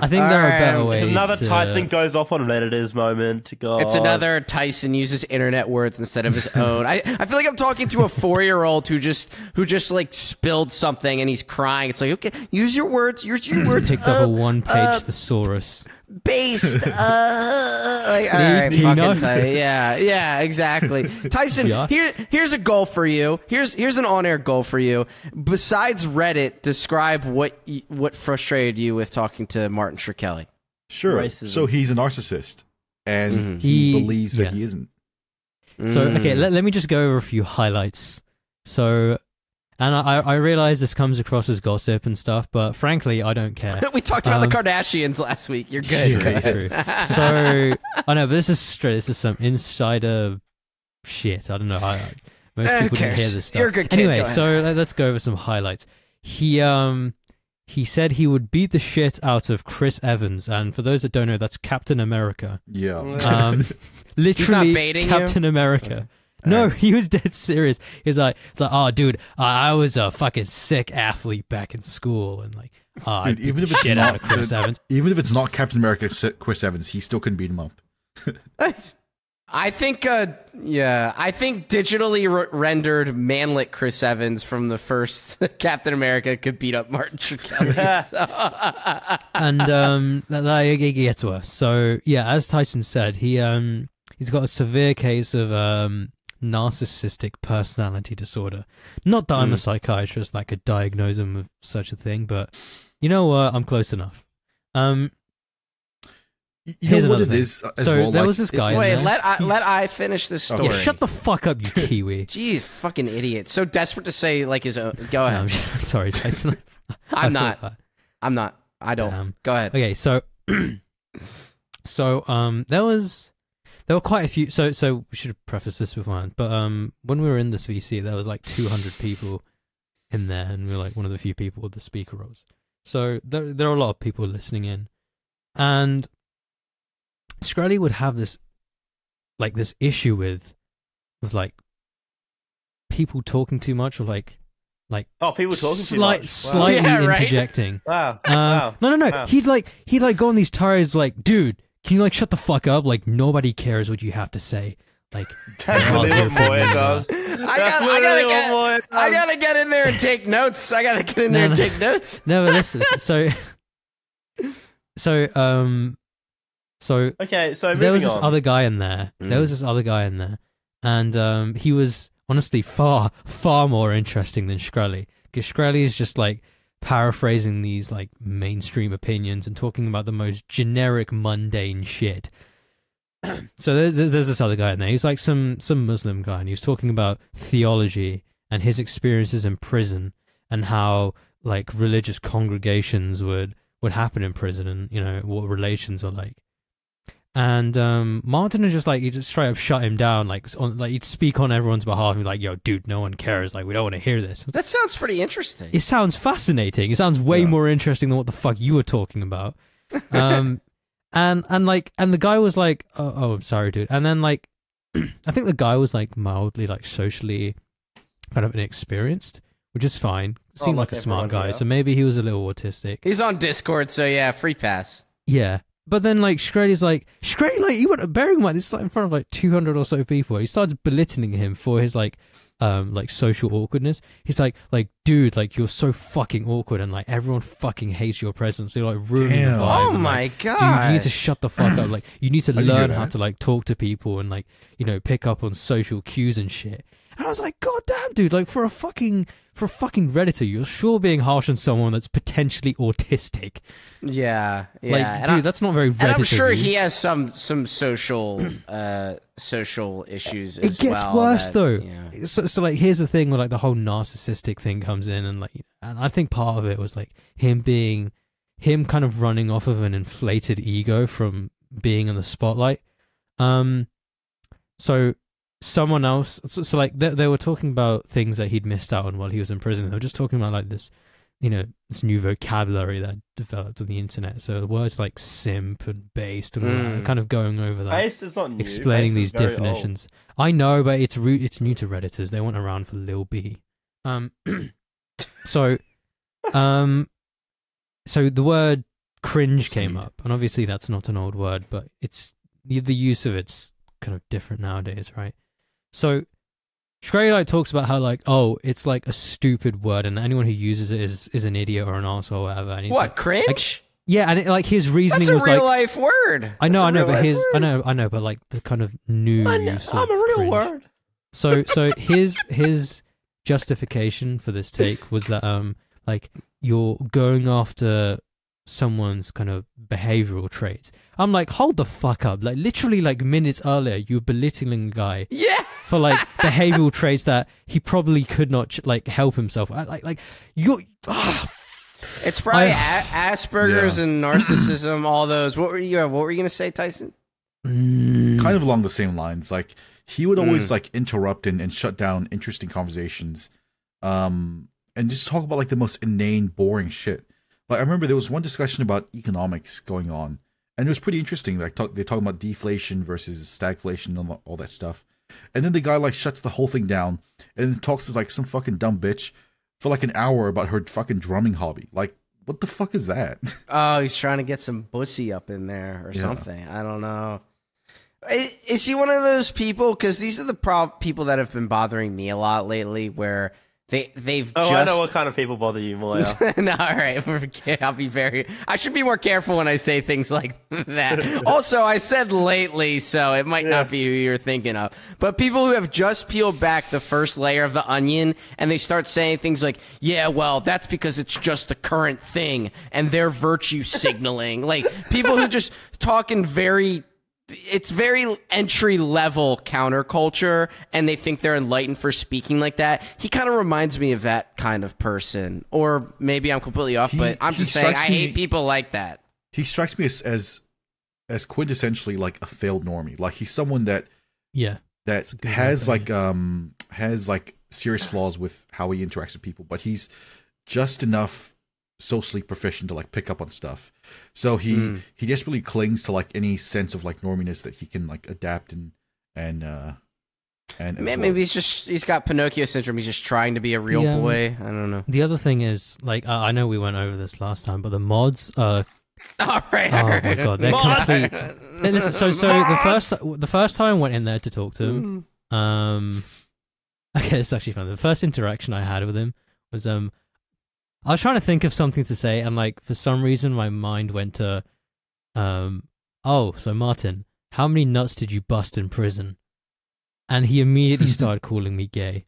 I think there are better ways. It's another to- Tyson goes off on Redditors moment. God. It's another Tyson uses internet words instead of his own. I feel like I'm talking to a 4-year-old who just like spilled something and he's crying. It's like, okay, use your words. Use your words. Picked up a one-page thesaurus. Based. Like, all right, you fucking know? yeah, exactly. Tyson, Yeah. here's a goal for you. Here's an on-air goal for you. Besides Reddit, describe what frustrated you with talking to Martin Shkreli. Sure. Racism. So he's a narcissist, and Mhm. he He- believes that yeah. he isn't. So, okay, let me just go over a few highlights. So, and I realize this comes across as gossip and stuff, but frankly, I don't care. We talked about the Kardashians last week. You're good. Go True, ahead. true. So, I know, but this is some insider shit. I don't know. Most Who people didn't hear cares? this stuff. You're a good kid. Anyway, Go ahead. so let's go over some highlights. He said he would beat the shit out of Chris Evans, and for those that don't know, that's Captain America. Yeah. Literally baiting you? Captain America. No, he was dead serious. He's like, oh, dude, I was a fucking sick athlete back in school, and like, I Dude, beat even the if it's shit out of not- Chris Evans. Even if it's not Captain America, Chris Evans, he still couldn't beat him up. I think, I think digitally rendered manlet Chris Evans from the first Captain America could beat up Martin Shkreli. So. And that gets worse. So yeah, as Tyson said, he's got a severe case of narcissistic personality disorder. Not that I'm a psychiatrist that could diagnose him with such a thing, but you know what? I'm close enough. You Here's know what another it thing. is as So well? there like, was this guy in Wait, there. let he's- I finish this story. Yeah, shut the fuck up, you Kiwi. Jeez, fucking idiot. So desperate to say like his own. Go No, ahead. I'm sorry, Tyson. I I'm feel not. bad. I'm not. I don't. Damn. Go ahead. Okay, so there were quite a few. So we should have prefaced this beforehand. But when we were in this VC, there was like 200 people in there, and we were like one of the few people with the speaker roles. So there are a lot of people listening in, and Shkreli would have this issue with like people talking too much, or like people talking too much. slightly Yeah, right? interjecting. Wow. No. Wow. He'd go on these tirades like, dude, can you like shut the fuck up? Like nobody cares what you have to say. Like That's I'll really hear what from Moya you. does. I gotta get in there and take notes. I gotta get in there and take notes. No, but listen. So Okay, so there was moving this on. other guy in there. There was this other guy in there, and he was honestly far more interesting than Shkreli. Because Shkreli is just like paraphrasing these like mainstream opinions and talking about the most generic, mundane shit. So there's this other guy in there. He's like some Muslim guy, and he was talking about theology and his experiences in prison and how like religious congregations would happen in prison, and you know what relations are like. And Martin is just like, he just straight up shut him down, like he'd speak on everyone's behalf and be like, yo, dude, no one cares, like we don't want to hear this. That sounds pretty interesting. It sounds fascinating. It sounds way more interesting than what the fuck you were talking about. And the guy was like, oh, I'm sorry, dude. And then like, I think the guy was like mildly like socially kind of inexperienced, which is fine. Seemed like a smart guy, so maybe he was a little autistic. He's on Discord, so yeah, free pass. Yeah. But then like Shkreli's like, he went, bearing in mind this is like in front of like 200 or so people. He starts belittling him for his like social awkwardness. He's like, dude, like you're so fucking awkward, and like everyone fucking hates your presence. You're like ruining the vibe. Oh and, my like, god, dude, you need to shut the fuck up. Like you need to learn how to like talk to people and like, you know, pick up on social cues and shit. And I was like, god damn, dude, like for a fucking redditor, you're sure being harsh on someone that's potentially autistic. Yeah. Like, dude, that's not very Reddit. And I'm sure he has some social issues. It gets worse though. Yeah. So like, here's the thing where like the whole narcissistic thing comes in, and like, and I think part of it was like him kind of running off of an inflated ego from being in the spotlight. So someone else, so like they were talking about things that he'd missed out on while he was in prison. They were just talking about like this, you know, this new vocabulary that developed on the internet. So the words like simp and based and all that, kind of going over that. Based is not new. Explaining Based these definitions. I know, but it's new to Redditors. They weren't around for Lil B. So the word cringe came up, and obviously that's not an old word, but it's the use of it's kind of different nowadays, right? So Shkreli like talks about how like, oh, it's like a stupid word, and anyone who uses it is an idiot or an arsehole or whatever. And What, like, cringe? Like, yeah, and his reasoning That's was a real like, life word. I know, but word. I know, but like the kind of new use of I'm a real cringe. word. So his justification for this take was that like you're going after someone's kind of behavioral traits. I'm like, hold the fuck up. Like literally like minutes earlier you were belittling a guy for like behavioral traits that he probably could not like help himself. Like you're It's probably Asperger's and narcissism, all those. What were you gonna say, Tyson? Kind of along the same lines. Like he would always like interrupt and shut down interesting conversations, and just talk about like the most inane, boring shit. Like I remember there was one discussion about economics going on, and it was pretty interesting. Like they're talking about deflation versus stagflation and all that stuff. And then the guy like shuts the whole thing down and talks to like some fucking dumb bitch for like an hour about her fucking drumming hobby. Like, what the fuck is that? Oh, he's trying to get some pussy up in there or something. I don't know. Is he one of those people? Because these are the people that have been bothering me a lot lately, where they've I know what kind of people bother you, Moya. No, all right. I should be more careful when I say things like that. Also, I said lately, so it might not be who you're thinking of. But people who have just peeled back the first layer of the onion, and they start saying things like, yeah, well, that's because it's just the current thing, and they're virtue signaling. Like, people who just talk in it's very entry-level counterculture, and they think they're enlightened for speaking like that. He kind of reminds me of that kind of person. Or maybe I'm completely off, but I'm just saying I hate people like that. He strikes me as quintessentially like a failed normie. Like he's someone that has like serious flaws with how he interacts with people, but he's just enough socially proficient to like pick up on stuff. So he desperately clings to like any sense of like norminess that he can like adapt and maybe he's got Pinocchio syndrome. He's just trying to be a real boy. I don't know. The other thing is like I know we went over this last time, but the mods all right. My god, they're Listen, so the first time I went in there to talk to him, okay, it's actually funny. The first interaction I had with him was I was trying to think of something to say, and like for some reason my mind went to oh, so Martin, how many nuts did you bust in prison? And he immediately started calling me gay.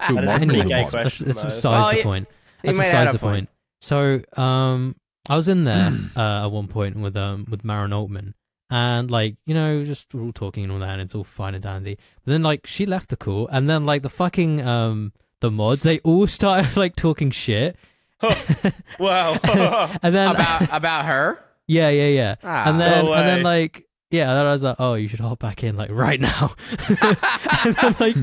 Anyway, that's besides the point. That's besides the point. So I was in there at one point with Maren Altman, and like, you know, just we're all talking and all that, and it's all fine and dandy. But then like she left the call, and then like the fucking the mods, they all started like talking shit. Wow. And then about her? Yeah. Ah, and then no and then way. like yeah, and then I was like, oh, you should hop back in like right now. And then like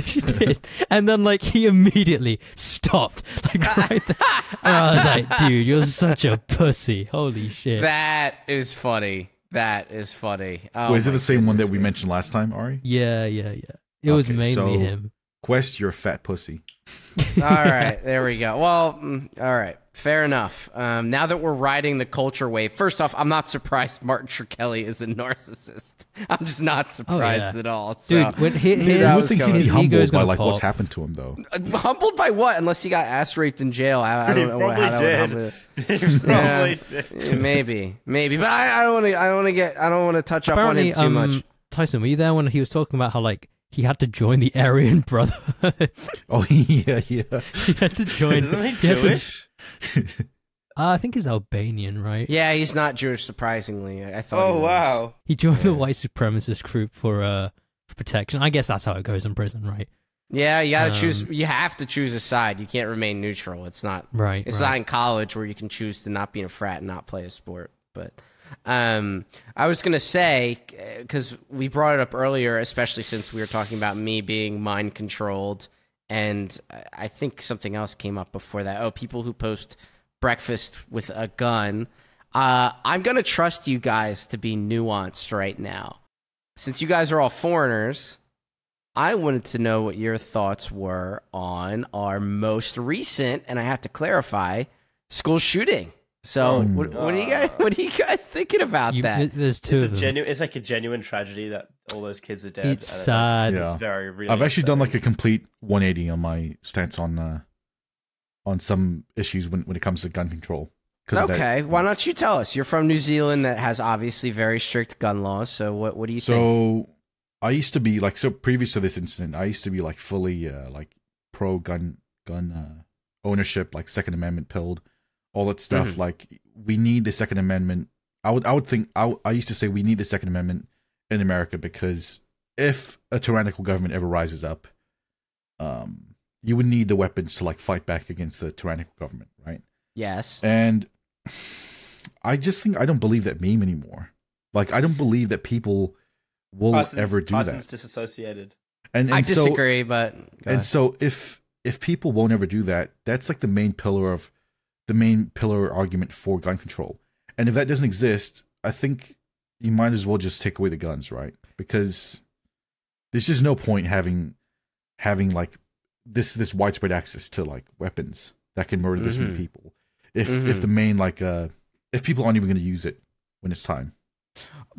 she did, and then like he immediately stopped like right there. And I was like, dude, you're such a pussy. Holy shit. That is funny. That is funny. Oh, Was it my the same one that goodness we gracious. mentioned last time, Ari? Yeah. It was Okay, mainly so- him. Quest, you're a fat pussy. All right, there we go. Well, all right, fair enough. Now that we're riding the culture wave, first off, I'm not surprised Martin Shkreli is a narcissist. I'm just not surprised at all. So, Dude, when knew his, that I was don't think coming. he'd be his ego's humbled by gonna like what's pop. happened to him though. Humbled by what? Unless he got ass raped in jail. I don't know how that would humble. He probably did. Maybe, but I don't want to touch up on him too much. Tyson, were you there when he was talking about how like he had to join the Aryan Brotherhood? Oh yeah. He had to join. Isn't he had to- Jewish? I think he's Albanian, right? Yeah, he's not Jewish. Surprisingly, I thought. he Oh was. wow. He joined the white supremacist group for protection. I guess that's how it goes in prison, right? Yeah, you gotta choose. You have to choose a side. You can't remain neutral. It's not. Right. It's not in college where you can choose to not be in a frat and not play a sport. But I was gonna say, because we brought it up earlier, especially since we were talking about me being mind controlled, and I think something else came up before that. Oh, people who post breakfast with a gun. I'm gonna trust you guys to be nuanced right now, since you guys are all foreigners. I wanted to know what your thoughts were on our most recent, and I have to clarify, school shooting. So, what are you guys thinking about that? There's two of them. It's like a genuine tragedy that all those kids are dead. It's and sad. Yeah. It's very really. I've actually done like a upsetting. complete 180 on my stance on some issues when it comes to gun control. 'Cause of that. Okay, why don't you tell us? You're from New Zealand, that has obviously very strict gun laws. So, what do you think? So I used to be like, so previous to this incident, I used to be like fully like pro gun ownership, like Second Amendment pilled, all that stuff. Like we need the Second Amendment. I used to say we need the Second Amendment in America because if a tyrannical government ever rises up, you would need the weapons to like fight back against the tyrannical government, right? Yes. And I just think I don't believe that meme anymore. Like I don't believe that people will ever do Parsons that. disassociated. And I so, disagree, but go and ahead. so if people won't ever do that, that's like the main pillar argument for gun control. And if that doesn't exist, I think you might as well just take away the guns, right? Because there's just no point having like this widespread access to like weapons that can murder this many people. If the main like if people aren't even going to use it when it's time.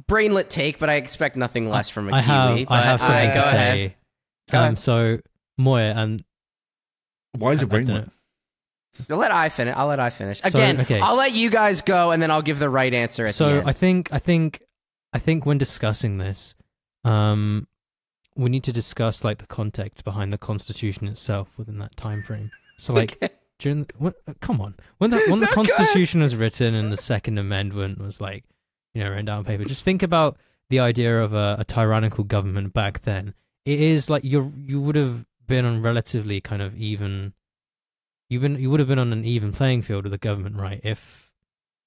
brainlet take, but I expect nothing less from a I Kiwi. I have something go to ahead. say. Go ahead. So Moya and Why is it I don't brainlet? know. I'll let I finish. Again, okay. I'll let you guys go, and then I'll give the right answer at the So end. I think when discussing this, we need to discuss like the context behind the Constitution itself within that time frame. So like during come on, when the Constitution was written and the Second Amendment was like, you know, written down on paper, just think about the idea of a tyrannical government back then. It is like you would have been on relatively kind of even. You would have been on an even playing field with the government, right? If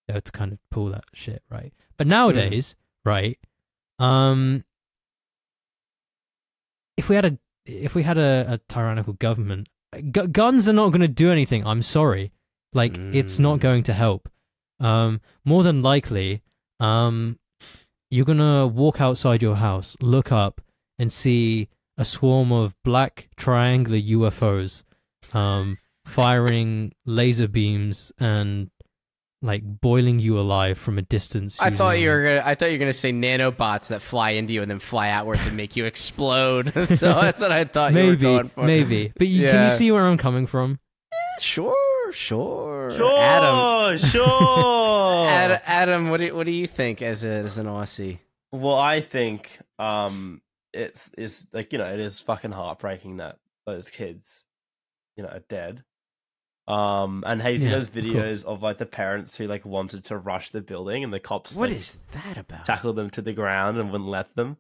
they were to kind of pull that shit, right? But nowadays, right? If we had a tyrannical government, guns are not going to do anything. I'm sorry, like it's not going to help. More than likely, you're gonna walk outside your house, look up, and see a swarm of black triangular UFOs. Firing laser beams and like boiling you alive from a distance. I thought you were gonna say nanobots that fly into you and then fly outwards and make you explode. So that's what I thought you were going for. Maybe. But can you see where I'm coming from? Sure. Adam, sure. Adam, what do you think as an Aussie? Well, I think it's like, you know, it is fucking heartbreaking that those kids, you know, are dead. And have you seen those videos of like the parents who like wanted to rush the building and the cops What is that about? tackled them to the ground and wouldn't let them?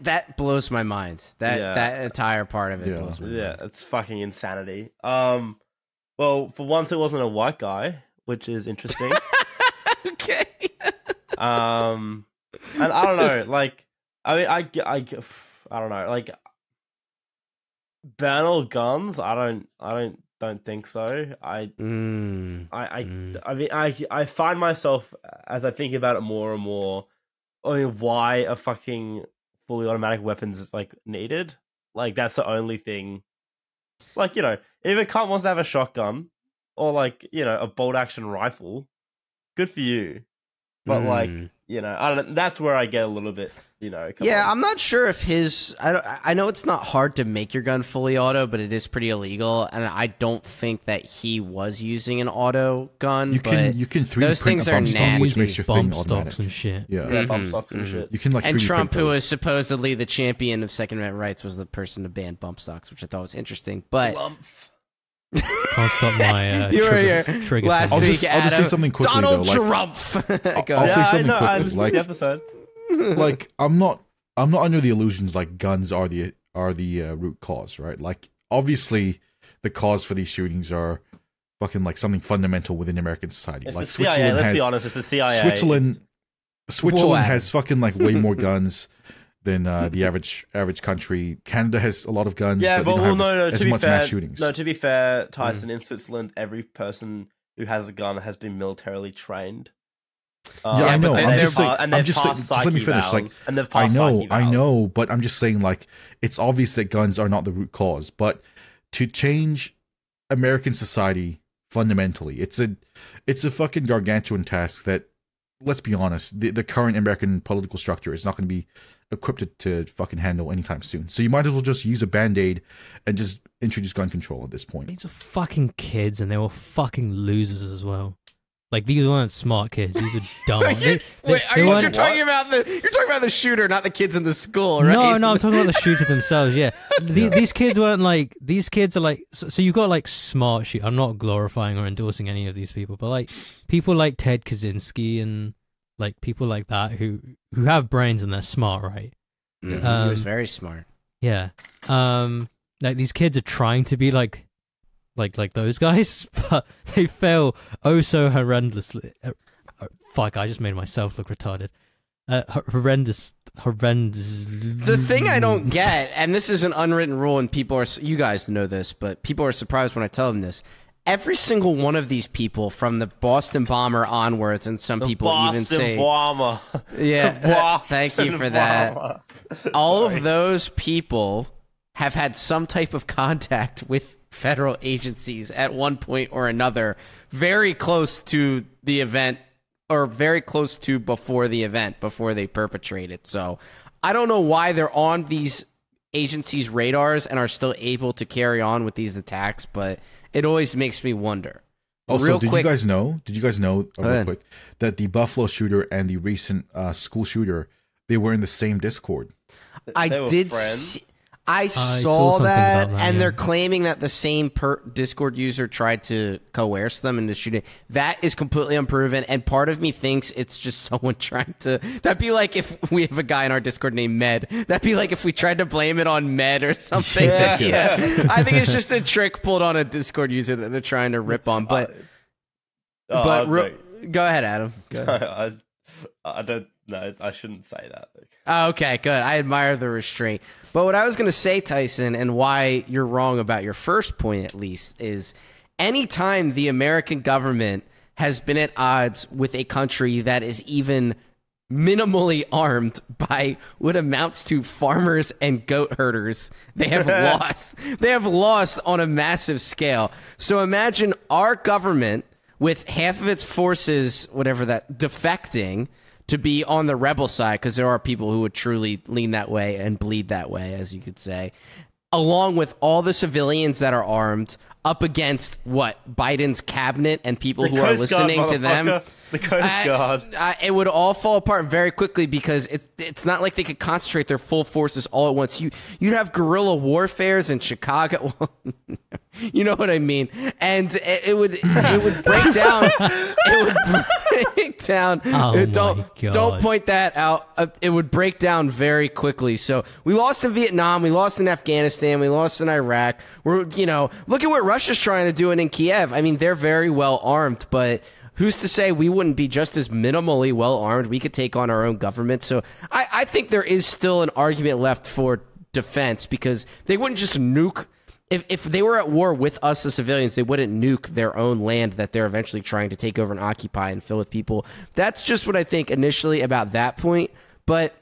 That blows my mind. That entire part of it blows my mind. Yeah, it's fucking insanity. Well, for once it wasn't a white guy, which is interesting. Okay. And I don't know, like, I mean, I don't know, like, ban all guns. I don't think so. I mean, I find myself as I think about it more and more. I mean, why are fucking fully automatic weapons like needed? Like, that's the only thing. Like, you know, if a cunt wants to have a shotgun or like, you know, a bolt action rifle, good for you. But like, you know, I don't know. That's where I get a little bit, you know. I'm not sure if I know it's not hard to make your gun fully auto, but it is pretty illegal, and I don't think that he was using an auto gun. You can 3D those things are nasty. Which makes your bump stocks and shit. Yeah, bump stocks and shit. You can like. And Trump, who was supposedly the champion of Second Amendment rights, was the person to ban bump stocks, which I thought was interesting. But can't stop my trigger. Last I'll week, just say something quickly. Donald though. Trump. I'll say something quickly. Like the episode. Like I'm not under the illusions like guns are the root cause, right? Like obviously the cause for these shootings are fucking like something fundamental within American society. It's like the CIA. Switzerland Let's be honest, it's the CIA. Switzerland has fucking like way more guns than the average country. Canada has a lot of guns. Yeah, but well, no. As to be much fair, mass shootings. no. To be fair, Tyson, in Switzerland, every person who has a gun has been militarily trained. I know. I'm just saying. Just let me finish. Like, and they've passed I know, but I'm just saying. Like, it's obvious that guns are not the root cause. But to change American society fundamentally, it's a fucking gargantuan task. That, let's be honest, the current American political structure is not going to be equipped to fucking handle anytime soon. So you might as well just use a band-aid and just introduce gun control at this point. These are fucking kids, and they were fucking losers as well. Like, these weren't smart kids. These are dumb. You're talking about the shooter, not the kids in the school, right? No, I'm talking about the shooter themselves. Yeah, these kids weren't like. These kids are like. So you've got like smart shoot. I'm not glorifying or endorsing any of these people, but like people like Ted Kaczynski and like people like that who have brains and they're smart, right? He was very smart. Yeah. Like these kids are trying to be like those guys, but they fail so horrendously. Fuck, I just made myself look retarded. Horrendous. The thing I don't get, and this is an unwritten rule, and you guys know this, but people are surprised when I tell them this. Every single one of these people, from the Boston bomber onwards, and some people even say, bomber. Yeah, thank you for that. All of those people have had some type of contact with federal agencies at one point or another, very close to the event, or very close to before the event, before they perpetrate it. So I don't know why they're on these agencies' radars and are still able to carry on with these attacks, but it always makes me wonder. Also, did you guys know, real quick, that the Buffalo shooter and the recent school shooter, they were in the same Discord? I saw that, and yeah. they're claiming that the same Discord user tried to coerce them into shooting. That is completely unproven, and part of me thinks it's just someone trying to... That'd be like if we have a guy in our Discord named Med. That'd be like if we tried to blame it on Med or something. Yeah. I think it's just a trick pulled on a Discord user that they're trying to rip on. But go ahead, Adam. Go ahead. I don't... No, I shouldn't say that. Okay, good. I admire the restraint. But what I was going to say, Tyson, and why you're wrong about your first point at least, is anytime the American government has been at odds with a country that is even minimally armed by what amounts to farmers and goat herders, they have lost. They have lost on a massive scale. So imagine our government with half of its forces, whatever that, defecting to be on the rebel side, because there are people who would truly lean that way and bleed that way, as you could say, along with all the civilians that are armed up against Biden's cabinet and people who are listening to them. The Coast Guard. It would all fall apart very quickly because it's not like they could concentrate their full forces all at once. You'd have guerrilla warfares in Chicago. You know what I mean? And it would break down. It would break down. Oh Don't point that out. It would break down very quickly. So we lost in Vietnam. We lost in Afghanistan. We lost in Iraq. Look at what Russia's trying to do in Kiev. I mean, they're very well armed, but who's to say we wouldn't be just as minimally well armed? We could take on our own government. So I think there is still an argument left for defense, because they wouldn't just nuke. If they were at war with us, the civilians, they wouldn't nuke their own land that they're eventually trying to take over and occupy and fill with people. That's just what I think initially about that point. But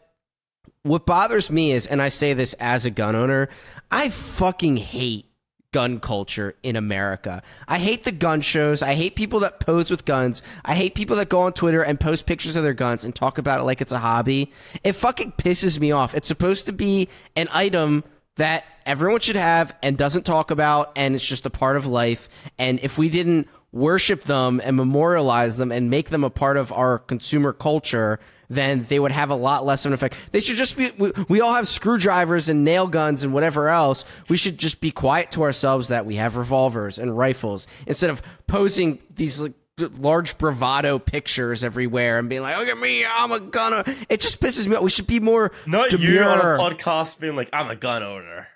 what bothers me is, and I say this as a gun owner, I fucking hate gun culture in America. I hate the gun shows. I hate people that pose with guns. I hate people that go on Twitter and post pictures of their guns and talk about it like it's a hobby. It fucking pisses me off. It's supposed to be an item that everyone should have and doesn't talk about, and it's just a part of life. And if we didn't worship them and memorialize them and make them a part of our consumer culture, then they would have a lot less of an effect. They should just be, we all have screwdrivers and nail guns and whatever else. We should just be quiet to ourselves that we have revolvers and rifles, instead of posing these large bravado pictures everywhere and being like, look at me, I'm a gunner. It just pisses me off. We should be more Not demure. you on a podcast being like, I'm a gun owner.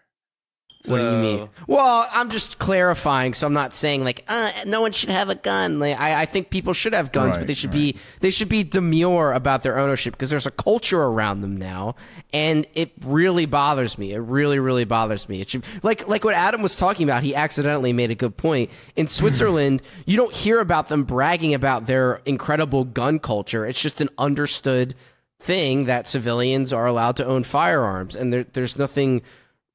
What do you mean? Well, I'm just clarifying, so I'm not saying like no one should have a gun. Like, I think people should have guns, but they should be demure about their ownership, because there's a culture around them now, and it really bothers me. It really, really bothers me. It should, like what Adam was talking about. He accidentally made a good point. In Switzerland, you don't hear about them bragging about their incredible gun culture. It's just an understood thing that civilians are allowed to own firearms, and there's nothing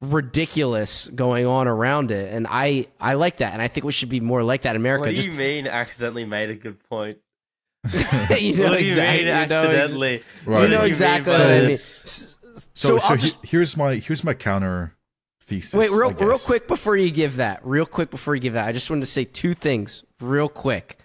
ridiculous going on around it, and I like that, and I think we should be more like that in America. What do you mean accidentally made a good point? You know exactly. Accidentally. You know exactly what I mean. So here's my counter thesis. Wait, real quick before you give that. I just wanted to say two things real quick.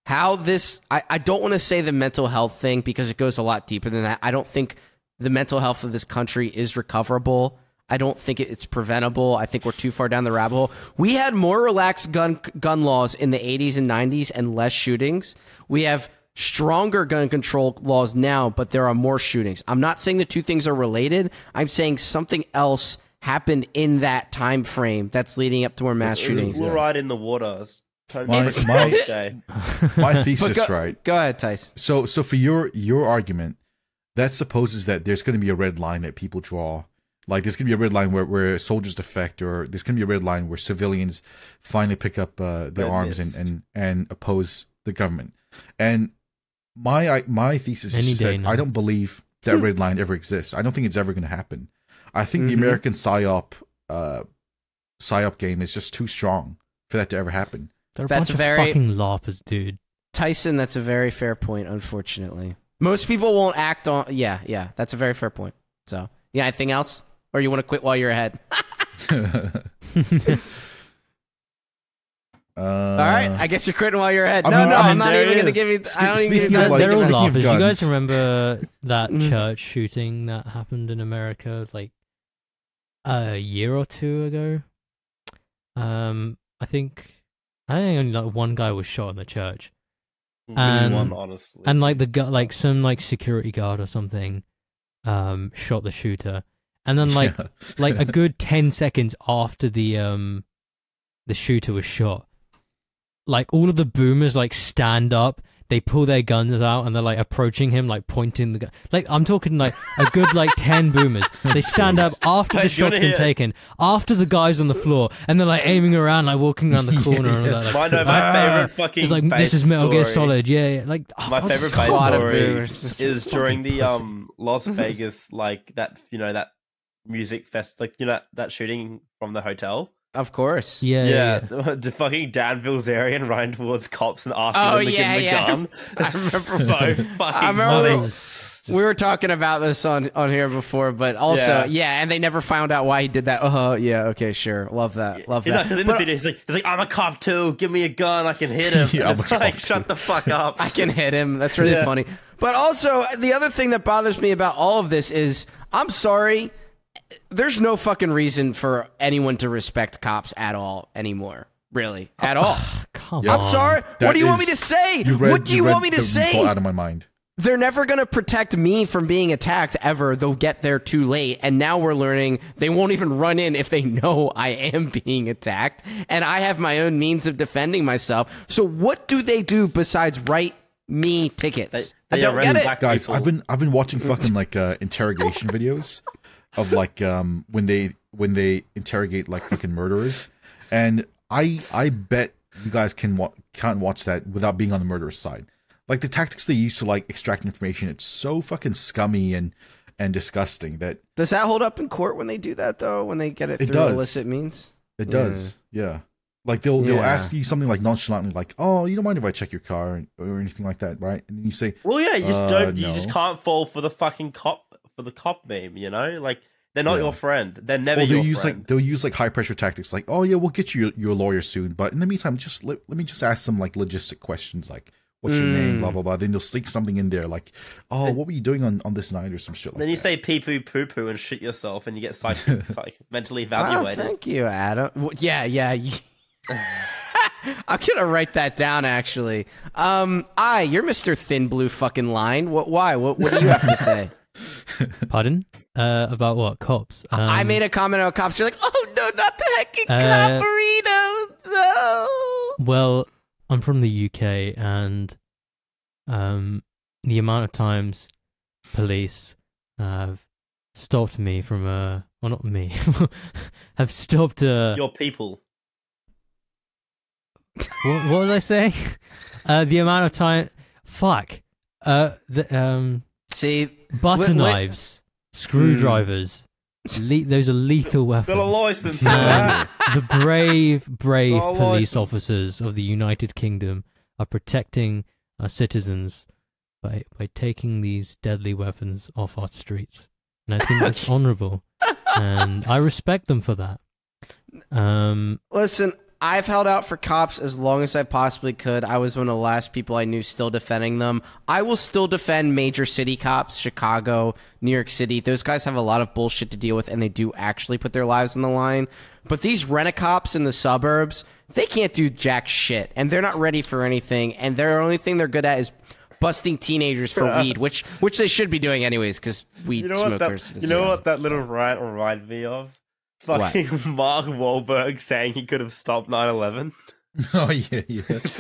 How this, I don't want to say the mental health thing, because it goes a lot deeper than that. I don't think the mental health of this country is recoverable. I don't think it's preventable. I think we're too far down the rabbit hole. We had more relaxed gun laws in the 80s and 90s and less shootings. We have stronger gun control laws now, but there are more shootings. I'm not saying the two things are related. I'm saying something else happened in that time frame that's leading up to more mass shootings. Fluoride in the water. My thesis, right? Go ahead, Tyson. So for your argument, that supposes that there's going to be a red line that people draw. Like, there's going to be a red line where soldiers defect, or there's going to be a red line where civilians finally pick up their arms and oppose the government. And my thesis is just that I don't believe that red line ever exists. I don't think it's ever going to happen. I think the American psyop game is just too strong for that to ever happen. They're a bunch of fucking larpers, dude. Tyson, that's a very fair point, unfortunately. Most people won't act on... Yeah, that's a very fair point. So, yeah, anything else? Or you want to quit while you're ahead? All right, I guess you're quitting while you're ahead. I'm not even going to give you... I don't even give you time. They're all laughers. You guys remember that church shooting that happened in America like a year or two ago? I think only like one guy was shot in the church. And, one, honestly. And like the guy, like some like security guard or something, shot the shooter. And then like a good 10 seconds after the shooter was shot, like all of the boomers like stand up, they pull their guns out, and they're like approaching him, like pointing the gun. Like, I'm talking like a good like 10 boomers. They stand up after the shot's been taken, after the guy's on the floor, and they're like aiming around, like walking around the corner. And all that, like, my favorite fucking. It's like, this is Metal Gear Solid, yeah. Like, my favorite base story is during the Las Vegas, like that, that music fest, like that shooting from the hotel. Of course. Yeah. The fucking Dan Bilzerian running towards cops and asking them to give him a gun. I remember. So fucking remember funny. we were talking about this on here before, but also, and they never found out why he did that. Yeah, okay, sure. Love that. Love that. In the video, he's like, I'm a cop too. Give me a gun. I can hit him. Yeah, it's like, shut the fuck up. I can hit him. That's really funny. But also, the other thing that bothers me about all of this is, I'm sorry, there's no fucking reason for anyone to respect cops at all anymore. Really, at all. Come I'm on. sorry. What do you want me to say? What do you want me to say? Out of my mind. They're never going to protect me from being attacked ever. They'll get there too late. And now we're learning they won't even run in if they know I am being attacked. And I have my own means of defending myself. So what do they do besides write me tickets? I don't get it. Guys, I've been watching fucking like interrogation videos of like when they interrogate like fucking murderers, and I bet you guys can't watch that without being on the murderer's side. Like the tactics they use to like extract information, it's so fucking scummy and disgusting that. Does that hold up in court when they do that though? When they get it through illicit means? It does. Yeah. Like they'll ask you something like nonchalantly, like, "Oh, you don't mind if I check your car or anything like that, right?" And then you say, "Well, yeah, you just don't. You no. just can't fall for the fucking cop meme, you know? Like they're not your friend. They're never your friend." They'll use like high pressure tactics, like, "Oh yeah, we'll get you your lawyer soon, but in the meantime, just let me just ask some like logistic questions, like what's your name, blah blah blah." Then you'll sneak something in there, like, "Oh, what were you doing on this night or some shit." Like then you that. say pee poo poo poo and shit yourself, and you get mentally evaluated. Oh, thank you, Adam. Yeah. I'm gonna write that down. Actually, you're Mr. Thin Blue fucking line. Why? What do you have to say? Pardon? About what? Cops? I made a comment about cops. You're like, oh no, not the heckin' coperitos. No. Well, I'm from the UK, and the amount of times police have stopped me from well, not me, have stopped your people. What was I saying? The amount of time. Fuck. See, butter knives, screwdrivers. Those are lethal weapons. Got a license. The brave police officers of the United Kingdom are protecting our citizens by taking these deadly weapons off our streets, and I think that's honourable, and I respect them for that. Listen, I've held out for cops as long as I possibly could. I was one of the last people I knew still defending them. I will still defend major city cops, Chicago, New York City. Those guys have a lot of bullshit to deal with, and they do actually put their lives on the line. But these rent-a-cops in the suburbs, they can't do jack shit, and they're not ready for anything, and their only thing they're good at is busting teenagers for weed, which they should be doing anyways, because weed smokers. You know what that little rant reminded me of? Fucking Mark Wahlberg saying he could have stopped 9/11. Oh yeah.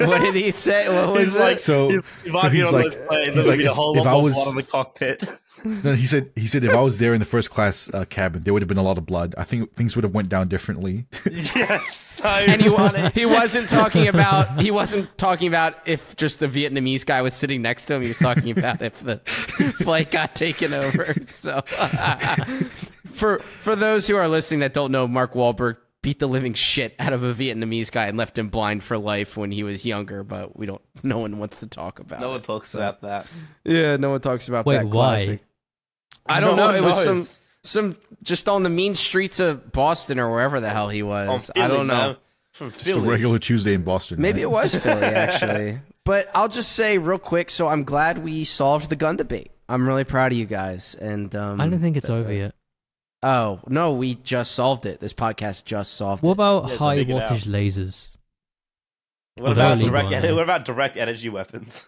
What did he say? What was it? Like, so if I get on those planes, there's like, a whole lot more blood on the cockpit. No, he said if I was there in the first class cabin, there would have been a lot of blood. I think things would have went down differently. Yes, so and he wasn't talking about if just the Vietnamese guy was sitting next to him. He was talking about if the flight got taken over. So for those who are listening that don't know, Mark Wahlberg beat the living shit out of a Vietnamese guy and left him blind for life when he was younger, but no one wants to talk about it. No one talks about that. Yeah, no one talks about that. Wait, why? Classic. I don't know. It was some just on the mean streets of Boston or wherever the hell he was. Philly, I don't know. Man. From Philly. Just a regular Tuesday in Boston. Maybe it was Philly, actually. But I'll just say real quick, so I'm glad we solved the gun debate. I'm really proud of you guys. And I don't think it's over yet. Oh, no, we just solved it. This podcast just solved What it. about high wattage lasers? What about direct energy weapons?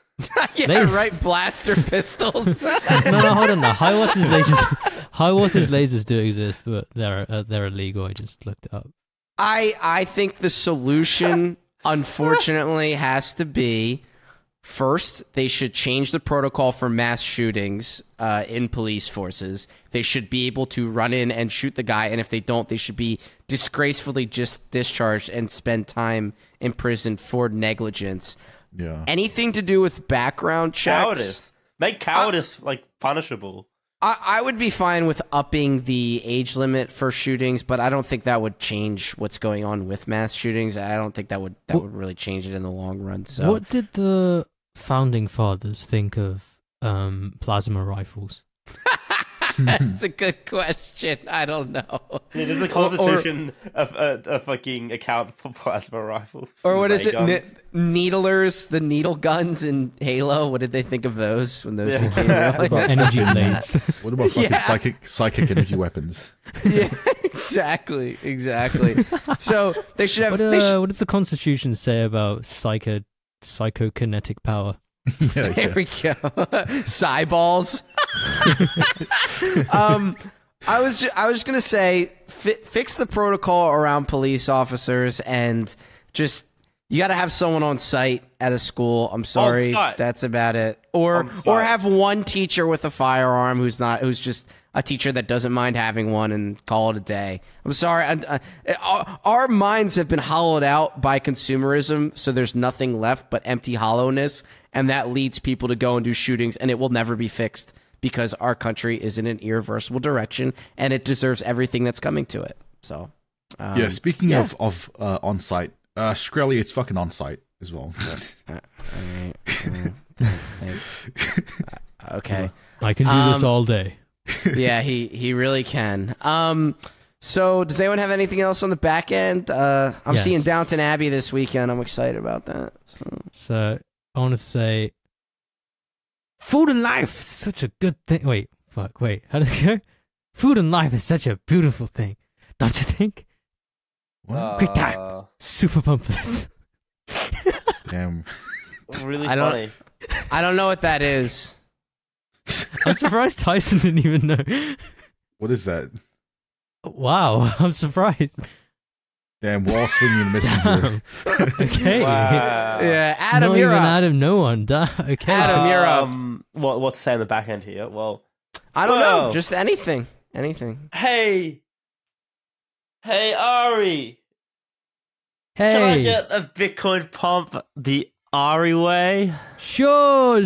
Right, blaster pistols. No, hold on now. High wattage lasers do exist, but they're illegal. I just looked it up. I think the solution, unfortunately, has to be, first, they should change the protocol for mass shootings in police forces. They should be able to run in and shoot the guy, and if they don't, they should be disgracefully just discharged and spend time in prison for negligence. Yeah. Anything to do with background checks. Cowardice. Make cowardice punishable. I would be fine with upping the age limit for shootings, but I don't think that would change what's going on with mass shootings. I don't think that would really change it in the long run. So, what did the founding fathers think of plasma rifles? That's a good question. I don't know. Yeah, there's a constitution a fucking account for plasma rifles. Or what is it? Needlers, the needle guns in Halo. What did they think of those when those came out? What about energy blades? What about fucking psychic energy weapons? Yeah, exactly. So they should have. What does the Constitution say about psychokinetic power? There we go. Cyballs. I was just gonna say, fix the protocol around police officers, and just you got to have someone on site at a school. I'm sorry, that's about it. Or have one teacher with a firearm who's just a teacher that doesn't mind having one, and call it a day. I'm sorry. Our minds have been hollowed out by consumerism, so there's nothing left but empty hollowness, and that leads people to go and do shootings, and it will never be fixed because our country is in an irreversible direction, and it deserves everything that's coming to it. So, speaking of on-site, Shkreli, it's fucking on-site as well. Okay. I can do this all day. Yeah, he really can. So does anyone have anything else on the back end? I'm seeing Downton Abbey this weekend. I'm excited about that. So I want to say, food and life is such a good thing. Wait, how did it go? Food and life is such a beautiful thing, don't you think? Quick time, super pumped for this. Damn, really funny. I don't know what that is. I'm surprised Tyson didn't even know. What is that? Wow, I'm surprised. Damn, we're all swinging and missing here. Okay. Wow. Yeah, Adam, Not you're even up. Adam, no one. Okay. Adam, you're up. What to say on the back end here? Well, I don't know. Just anything. Hey, Ari. Hey. Can I get a Bitcoin pump the Ari way? Sure.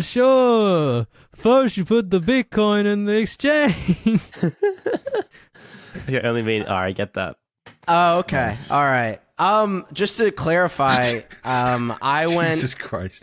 First, you put the Bitcoin in the exchange. I only mean Ari. Get that. Oh, okay. Nice. All right. Just to clarify, I went. Jesus Christ.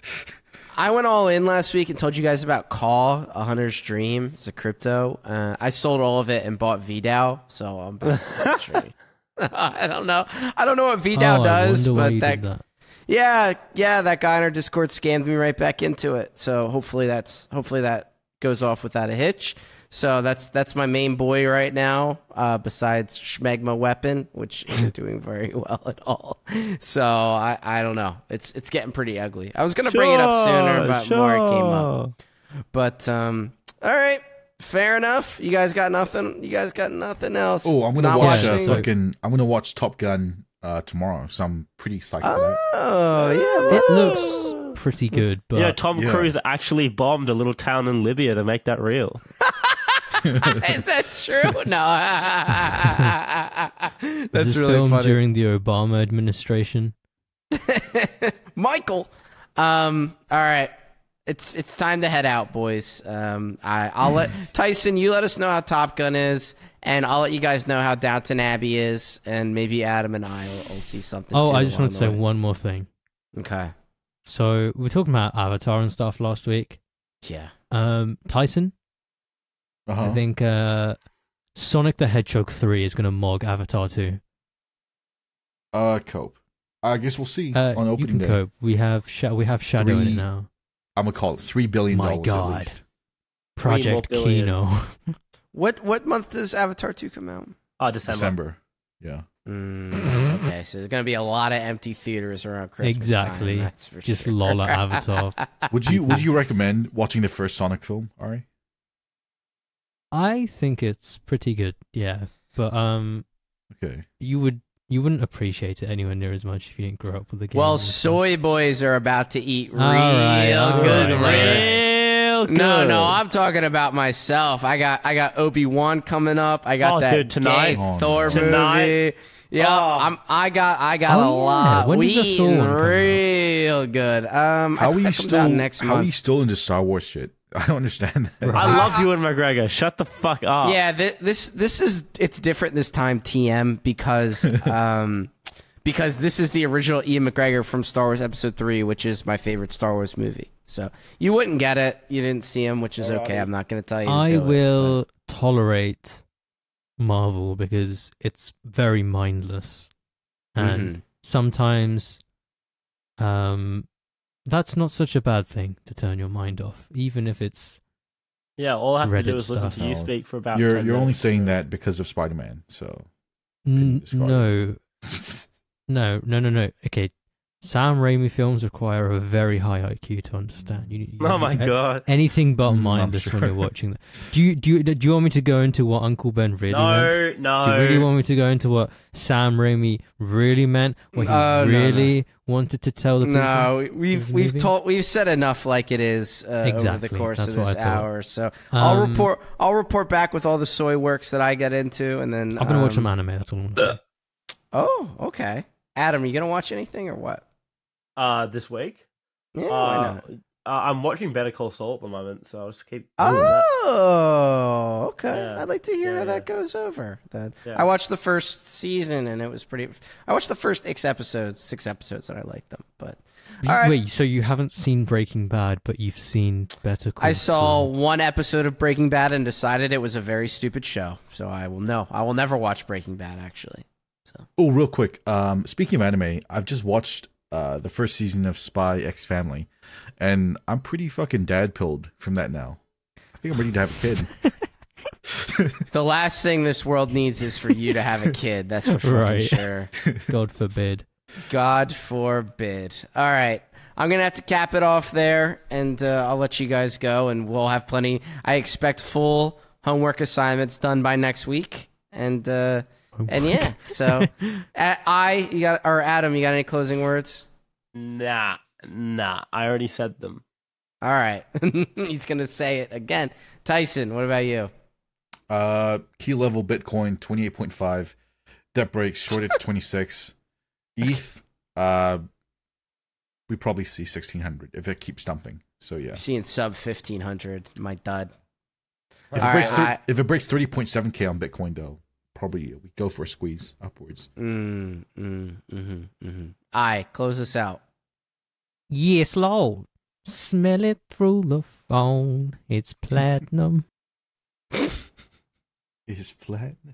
I went all in last week and told you guys about Call, A Hunter's Dream. It's a crypto. I sold all of it and bought VDAO, so I'm back on the tree. I don't know what VDAO does, but that. Yeah, that guy in our Discord scammed me right back into it. So hopefully that goes off without a hitch. So that's my main boy right now, besides Schmegma Weapon, which isn't doing very well at all. So I don't know. It's getting pretty ugly. I was gonna bring it up sooner, but more it came up. But all right, fair enough. You guys got nothing. You guys got nothing else. Oh, I'm gonna watch I'm gonna watch Top Gun tomorrow, so I'm pretty psyched for that. Oh yeah, it looks pretty good. But Tom Cruise actually bombed a little town in Libya to make that real. Is that true? No. That's this really filmed funny. during the Obama administration. Michael. All right. It's time to head out, boys. I'll let Tyson, you let us know how Top Gun is, and I'll let you guys know how Downton Abbey is, and maybe Adam and I will see something. Oh, I just want to say one more thing. Okay. So we were talking about Avatar and stuff last week. Yeah. Tyson, I think Sonic the Hedgehog 3 is going to mog Avatar 2. Cope. I guess we'll see on opening you can day. cope. We have Shadow in it now. I'm gonna call it $3 billion. My God. At least. Project Kino. What month does Avatar 2 come out? December. Yeah. Okay, so there's gonna be a lot of empty theaters around Christmas. Exactly. Time, that's for Just sure. lol at Avatar. Would you recommend watching the first Sonic film, Ari? I think it's pretty good, yeah. But Okay. you wouldn't appreciate it anywhere near as much if you didn't grow up with the game. Well, soy boys are about to eat real All good. right. Real good. No, I'm talking about myself. I got Obi-Wan coming up. I got that tonight. gay Thor Tonight. movie. Yeah, Oh. I got Oh, a yeah. lot. When We does the Thor eating one come out? real good. How are you that comes out next How are you month. still into Star Wars shit? I don't understand that. I love Ewan McGregor. Shut the fuck up. Yeah, this is it's different this time, TM, because because this is the original Ian McGregor from Star Wars Episode 3, which is my favorite Star Wars movie. So you wouldn't get it. You didn't see him, which is okay. I'm not going to tell you. I will tolerate Marvel because it's very mindless, and sometimes that's not such a bad thing to turn your mind off, even if it's Yeah, all I have Reddit to do is listen stuff. to you speak for about 10 You're minutes. only saying that because of Spider-Man, so... no. Okay, Sam Raimi films require a very high IQ to understand. Oh my god! Anything but mindless when you're watching that. Do you want me to go into what Uncle Ben really meant? No. Do you really want me to go into what Sam Raimi really meant? What he really wanted to tell the people? No, we've said enough like it is over the course of this hour. So I'll report back with all the soy works that I get into, and then I'm gonna watch some anime. That's all I'm gonna say. Oh, okay. Adam, you gonna watch anything or what? This week? Yeah, why not? I'm watching Better Call Saul at the moment, so I'll just keep. Oh, okay. Yeah. I'd like to hear how that goes over. Then Yeah. I watched the first season, and it was pretty. I watched the first 6 episodes, and I liked them. But all right. Wait, so you haven't seen Breaking Bad, but you've seen Better Call I saw Saul? 1 episode of Breaking Bad and decided it was a very stupid show. So I will never watch Breaking Bad. Actually. So. Oh, real quick. Speaking of anime, I've just watched the first season of Spy X Family, and I'm pretty fucking dad pilled from that now. I think I'm ready to have a kid. The last thing this world needs is for you to have a kid. That's for fucking sure. God forbid. God forbid. All right. I'm going to have to cap it off there, and I'll let you guys go, and we'll have plenty. I expect full homework assignments done by next week, and yeah, so Adam, you got any closing words? Nah. I already said them. All right. He's going to say it again. Tyson, what about you? Key level Bitcoin 28.5. Debt breaks shorted to 26. ETH, we probably see 1600 if it keeps dumping. So yeah. You're seeing sub 1500, my dud. If it breaks 30.7k on Bitcoin though, probably we go for a squeeze upwards. Close this out. Yes, Lord. Smell it through the phone. It's platinum. Is platinum?